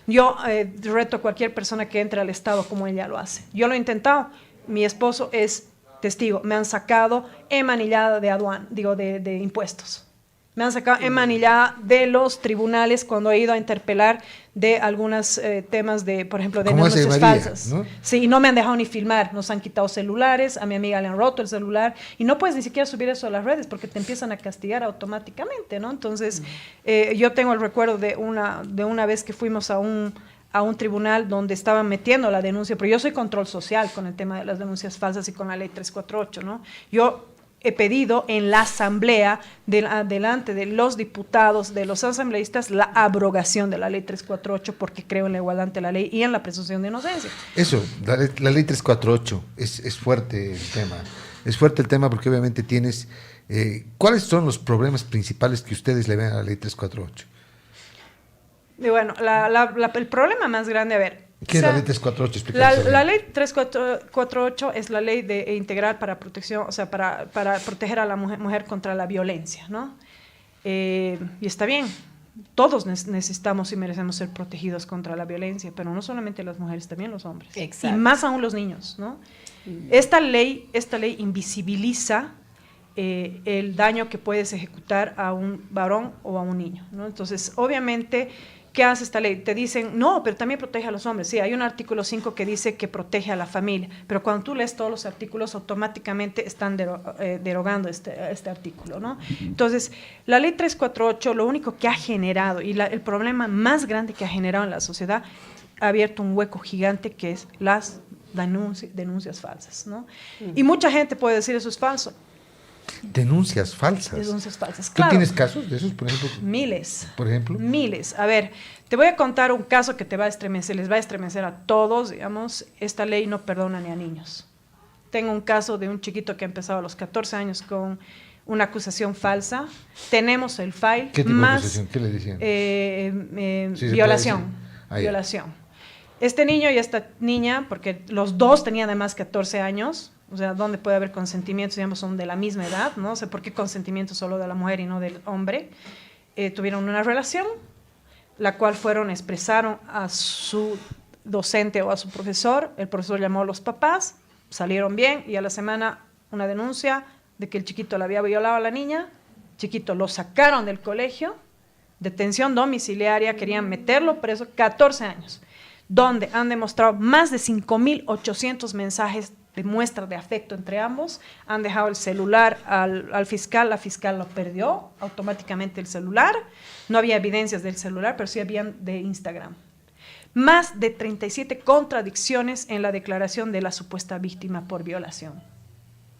Yo reto a cualquier persona que entre al Estado como ella lo hace. Yo lo he intentado, mi esposo es testigo, me han sacado emanillada de impuestos. Me han sacado emanillada de los tribunales cuando he ido a interpelar de algunos temas de, por ejemplo, de denuncias falsas. ¿No? Sí, y no me han dejado ni filmar, nos han quitado celulares, a mi amiga le han roto el celular y no puedes ni siquiera subir eso a las redes porque te empiezan a castigar automáticamente, ¿no? Entonces, yo tengo el recuerdo de una vez que fuimos a un tribunal donde estaban metiendo la denuncia, pero yo soy control social con el tema de las denuncias falsas y con la ley 348, ¿no? Yo he pedido en la asamblea, delante de los diputados, de los asambleístas, la abrogación de la ley 348 porque creo en la igualdad ante la ley y en la presunción de inocencia. Eso, la ley 348, es fuerte el tema. Es fuerte el tema porque obviamente tienes... ¿cuáles son los problemas principales que ustedes le ven a la ley 348? Y bueno, el problema más grande, a ver... ¿Qué es la ley 348? La ley 348 es la ley integral para protección, o sea, para proteger a la mujer contra la violencia, ¿no? Y está bien, todos necesitamos y merecemos ser protegidos contra la violencia, pero no solamente las mujeres, también los hombres. Exacto. Y más aún los niños, ¿no? Esta ley invisibiliza el daño que puedes ejecutar a un varón o a un niño, ¿no? Entonces, obviamente... ¿Qué hace esta ley? Te dicen, no, pero también protege a los hombres. Sí, hay un artículo 5 que dice que protege a la familia, pero cuando tú lees todos los artículos, automáticamente están derogando este artículo, ¿no? Entonces, la ley 348, lo único que ha generado, y el problema más grande que ha generado en la sociedad, ha abierto un hueco gigante que es las denuncias falsas, ¿no? Y mucha gente puede decir, eso es falso. Denuncias falsas. Denuncias falsas, ¿Tú claro. tienes casos de esos, por ejemplo? Miles. ¿Por ejemplo? Miles. A ver, te voy a contar un caso que te va a estremecer, les va a estremecer a todos, digamos, esta ley no perdona ni a niños. Tengo un caso de un chiquito que ha empezado a los 14 años con una acusación falsa. Tenemos el file. ¿Qué tipo de acusación? ¿Qué le decían? Sí, violación. Violación. Este niño y esta niña, porque los dos tenían además 14 años, o sea, ¿dónde puede haber consentimientos? Digamos, son de la misma edad, ¿no? O sea, ¿por qué consentimiento solo de la mujer y no del hombre? Tuvieron una relación, la cual expresaron a su docente o a su profesor, el profesor llamó a los papás, salieron bien y a la semana una denuncia de que el chiquito le había violado a la niña, chiquito lo sacaron del colegio, detención domiciliaria, querían meterlo preso, 14 años, donde han demostrado más de 5.800 mensajes de muestra de afecto entre ambos, han dejado el celular al fiscal, la fiscal lo perdió automáticamente el celular, no había evidencias del celular, pero sí habían de Instagram. Más de 37 contradicciones en la declaración de la supuesta víctima por violación.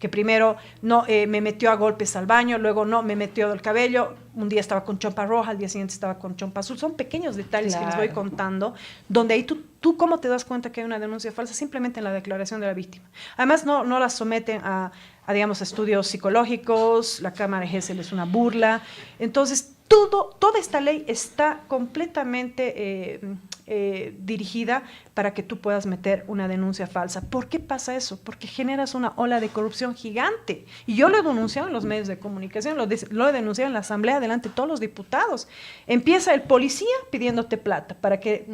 Que primero no me metió a golpes al baño, luego no me metió del cabello, un día estaba con chompa roja, al día siguiente estaba con chompa azul. Son pequeños detalles que les voy contando, donde ahí tú ¿cómo te das cuenta que hay una denuncia falsa? Simplemente en la declaración de la víctima. Además, no la someten a digamos, estudios psicológicos, la Cámara de Gesell es una burla. Entonces, toda esta ley está completamente dirigida para que tú puedas meter una denuncia falsa. ¿Por qué pasa eso? Porque generas una ola de corrupción gigante. Y yo lo he denunciado en los medios de comunicación, lo he denunciado en la Asamblea delante de todos los diputados. Empieza el policía pidiéndote plata.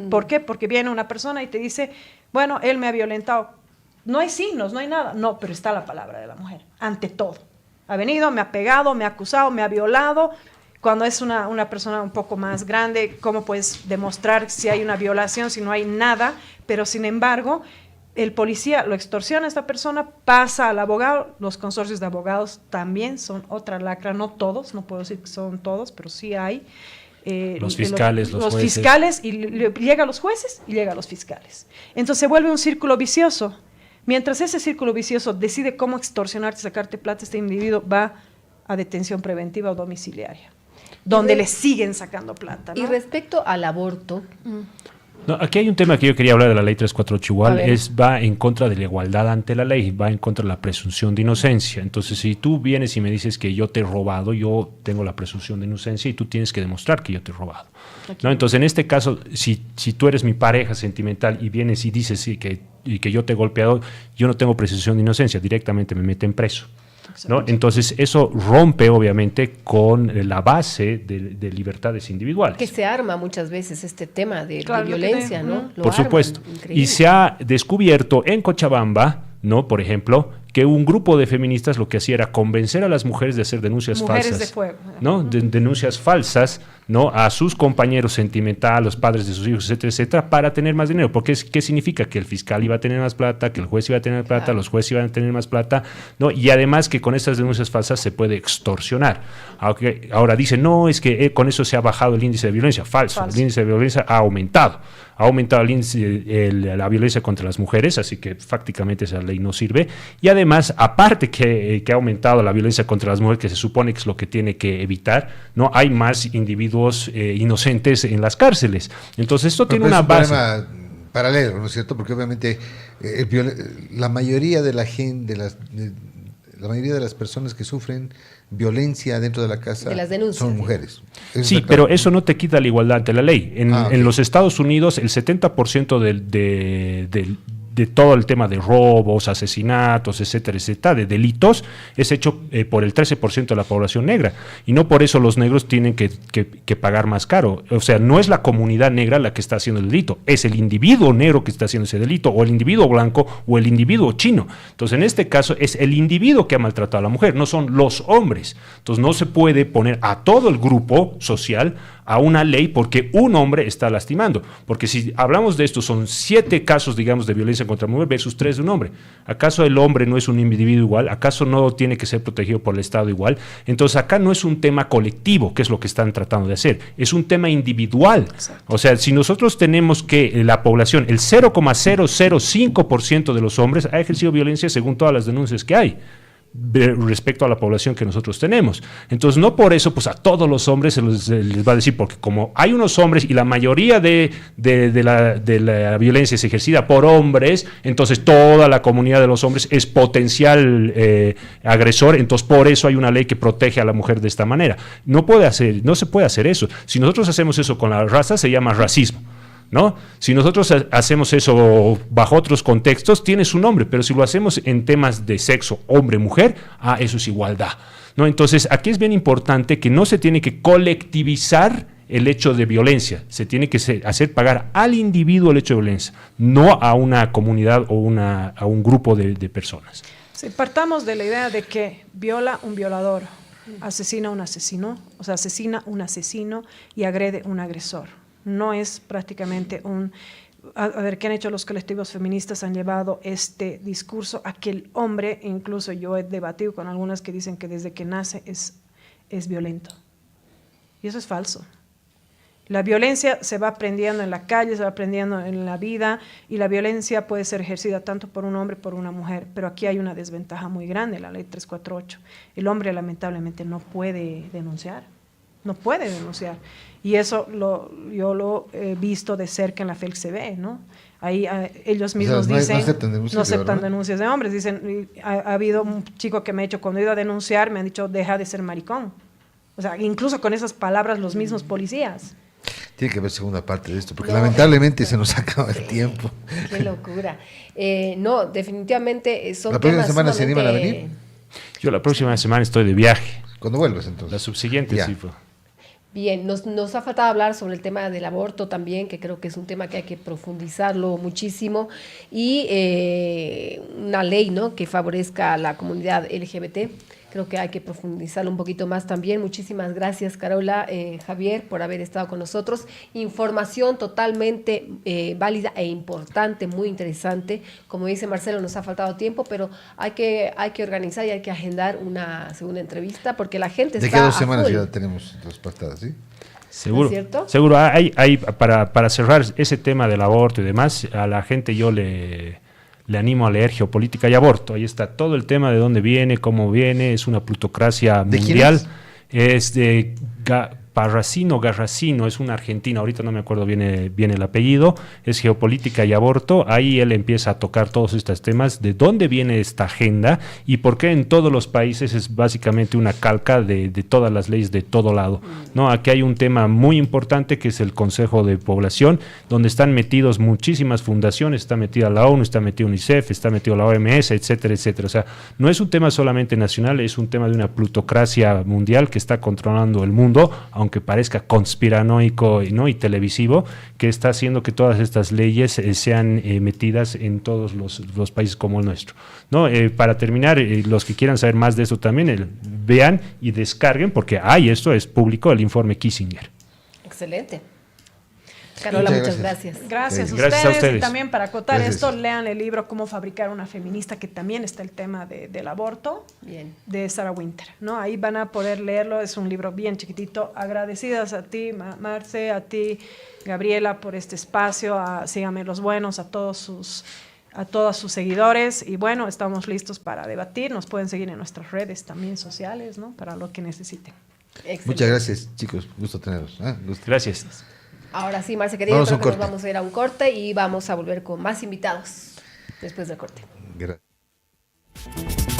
¿Por qué? Porque viene una persona y te dice, bueno, él me ha violentado. No hay signos, no hay nada. No, pero está la palabra de la mujer, ante todo. Ha venido, me ha pegado, me ha acusado, me ha violado. Cuando es una persona un poco más grande, ¿cómo puedes demostrar si hay una violación, si no hay nada? Pero sin embargo, el policía lo extorsiona a esta persona, pasa al abogado. Los consorcios de abogados también son otra lacra, no todos, no puedo decir que son todos, pero sí hay. Los fiscales, los jueces. Fiscales, y llega a los jueces y llega a los fiscales. Entonces se vuelve un círculo vicioso. Mientras ese círculo vicioso decide cómo extorsionarte, sacarte plata, este individuo va a detención preventiva o domiciliaria, donde le siguen sacando plata, ¿no? Y respecto al aborto... No, aquí hay un tema que yo quería hablar de la ley 348 igual, va en contra de la igualdad ante la ley, va en contra de la presunción de inocencia. Entonces, si tú vienes y me dices que yo te he robado, yo tengo la presunción de inocencia y tú tienes que demostrar que yo te he robado, ¿no? Entonces, en este caso, si tú eres mi pareja sentimental y vienes y dices sí, que yo te he golpeado, yo no tengo presunción de inocencia, directamente me meten preso, ¿no? Entonces eso rompe obviamente con la base de libertades individuales. Que se arma muchas veces este tema de violencia, ¿no? Por supuesto. Y se ha descubierto en Cochabamba, ¿no? Por ejemplo, que un grupo de feministas lo que hacía era convencer a las mujeres de hacer denuncias falsas. De fuego. ¿No? Denuncias falsas, ¿no? A sus compañeros sentimentales, a los padres de sus hijos, etcétera, etcétera, para tener más dinero. Porque ¿qué significa? Que el fiscal iba a tener más plata, que el juez iba a tener plata, los jueces iban a tener más plata, ¿no? Y además que con estas denuncias falsas se puede extorsionar. Ahora dicen, no, es que con eso se ha bajado el índice de violencia. Falso. El índice de violencia ha aumentado. Ha aumentado el índice, la violencia contra las mujeres, así que prácticamente esa ley no sirve. Y además, aparte que ha aumentado la violencia contra las mujeres, que se supone que es lo que tiene que evitar, ¿no? Hay más individuos inocentes en las cárceles. Entonces esto tiene una base. Es un problema paralelo, ¿no es cierto? Porque obviamente la mayoría de la gente, la mayoría de las personas que sufren violencia dentro de la casa son mujeres. Sí, pero eso no te quita la igualdad ante la ley. En los Estados Unidos, el 70% de todo el tema de robos, asesinatos, etcétera, etcétera, de delitos, es hecho por el 13% de la población negra. Y no por eso los negros tienen que pagar más caro. O sea, no es la comunidad negra la que está haciendo el delito, es el individuo negro que está haciendo ese delito, o el individuo blanco, o el individuo chino. Entonces, en este caso, es el individuo que ha maltratado a la mujer, no son los hombres. Entonces, no se puede poner a todo el grupo social a una ley porque un hombre está lastimando. Porque si hablamos de esto, son 7 casos, digamos, de violencia contra la mujer versus 3 de un hombre. ¿Acaso el hombre no es un individuo igual? ¿Acaso no tiene que ser protegido por el Estado igual? Entonces acá no es un tema colectivo, que es lo que están tratando de hacer, es un tema individual. Exacto. O sea, si nosotros tenemos que la población, el 0,005% de los hombres ha ejercido violencia según todas las denuncias que hay respecto a la población que nosotros tenemos. Entonces, no por eso, pues a todos los hombres se les va a decir, porque como hay unos hombres y la mayoría de la violencia es ejercida por hombres, entonces toda la comunidad de los hombres es potencial agresor, entonces por eso hay una ley que protege a la mujer de esta manera. No se puede hacer eso. Si nosotros hacemos eso con la raza, se llama racismo, ¿no? Si nosotros hacemos eso bajo otros contextos, tiene su nombre, pero si lo hacemos en temas de sexo, hombre-mujer, eso es igualdad, ¿no? Entonces, aquí es bien importante que no se tiene que colectivizar el hecho de violencia, se tiene que hacer pagar al individuo el hecho de violencia, no a una comunidad o a un grupo de personas. Sí, partamos de la idea de que viola un violador, asesina un asesino, o sea, asesina un asesino y agrede un agresor. No es prácticamente a ver, ¿qué han hecho los colectivos feministas? Han llevado este discurso a que el hombre, incluso yo he debatido con algunas que dicen que desde que nace es violento. Y eso es falso. La violencia se va aprendiendo en la calle, se va aprendiendo en la vida, y la violencia puede ser ejercida tanto por un hombre como por una mujer, pero aquí hay una desventaja muy grande, la ley 348. El hombre lamentablemente no puede denunciar, y eso yo lo he visto de cerca en la FELCB, ¿no? Ahí ellos mismos dicen, no aceptan denuncias de hombres, dicen, ha habido un chico que me ha dicho, cuando he ido a denunciar, me han dicho, deja de ser maricón. O sea, incluso con esas palabras los mismos policías. Tiene que haber segunda parte de esto, porque lamentablemente se nos acaba el tiempo. Qué locura. No, definitivamente son ¿La próxima temas semana se animan a venir? Yo la próxima semana estoy de viaje. ¿Cuándo vuelves entonces? La subsiguiente, Ya. sí fue. Bien, nos ha faltado hablar sobre el tema del aborto también, que creo que es un tema que hay que profundizarlo muchísimo, y una ley, ¿no?, que favorezca a la comunidad LGBT. Creo que hay que profundizarlo un poquito más también. Muchísimas gracias, Carola, Javier, por haber estado con nosotros. Información totalmente válida e importante, muy interesante. Como dice Marcelo, nos ha faltado tiempo, pero hay que organizar y hay que agendar una segunda entrevista, porque la gente está ¿De qué 2 semanas full. ya tenemos las pactadas, sí? Seguro, ¿No es cierto? seguro. Para cerrar ese tema del aborto y demás, a la gente yo le animo a leer Geopolítica y Aborto. Ahí está todo el tema de dónde viene, cómo viene, es una plutocracia ¿De mundial. quién Es de Garracino, es un argentino, ahorita no me acuerdo bien el apellido, es Geopolítica y Aborto. Ahí él empieza a tocar todos estos temas, de dónde viene esta agenda y por qué en todos los países es básicamente una calca de todas las leyes de todo lado, ¿no? Aquí hay un tema muy importante que es el Consejo de Población, donde están metidos muchísimas fundaciones, está metida la ONU, está metido UNICEF, está metido la OMS, etcétera, etcétera. O sea, no es un tema solamente nacional, es un tema de una plutocracia mundial que está controlando el mundo, aunque parezca conspiranoico, ¿no?, y televisivo, que está haciendo que todas estas leyes sean metidas en todos los países como el nuestro, ¿no? Para terminar, los que quieran saber más de eso también, vean y descarguen, porque esto es público, el informe Kissinger. Excelente. Carola, muchas gracias. Gracias Gracias a ustedes. Y también para acotar Gracias. esto, lean el libro Cómo fabricar una feminista, que también está el tema del aborto, Bien. de Sarah Winter, ¿no? Ahí van a poder leerlo, es un libro bien chiquitito. Agradecidas a ti, Marce, a ti, Gabriela, por este espacio, síganme los buenos, a todos sus seguidores, y bueno, estamos listos para debatir. Nos pueden seguir en nuestras redes también sociales, ¿no?, para lo que necesiten. Excelente. Muchas gracias, chicos. Gusto tenerlos. Gusto. Gracias. Ahora sí, Marce, querido, Vamos a creo un que nos corte. vamos a ir a un corte y vamos a volver con más invitados después del corte. Gracias.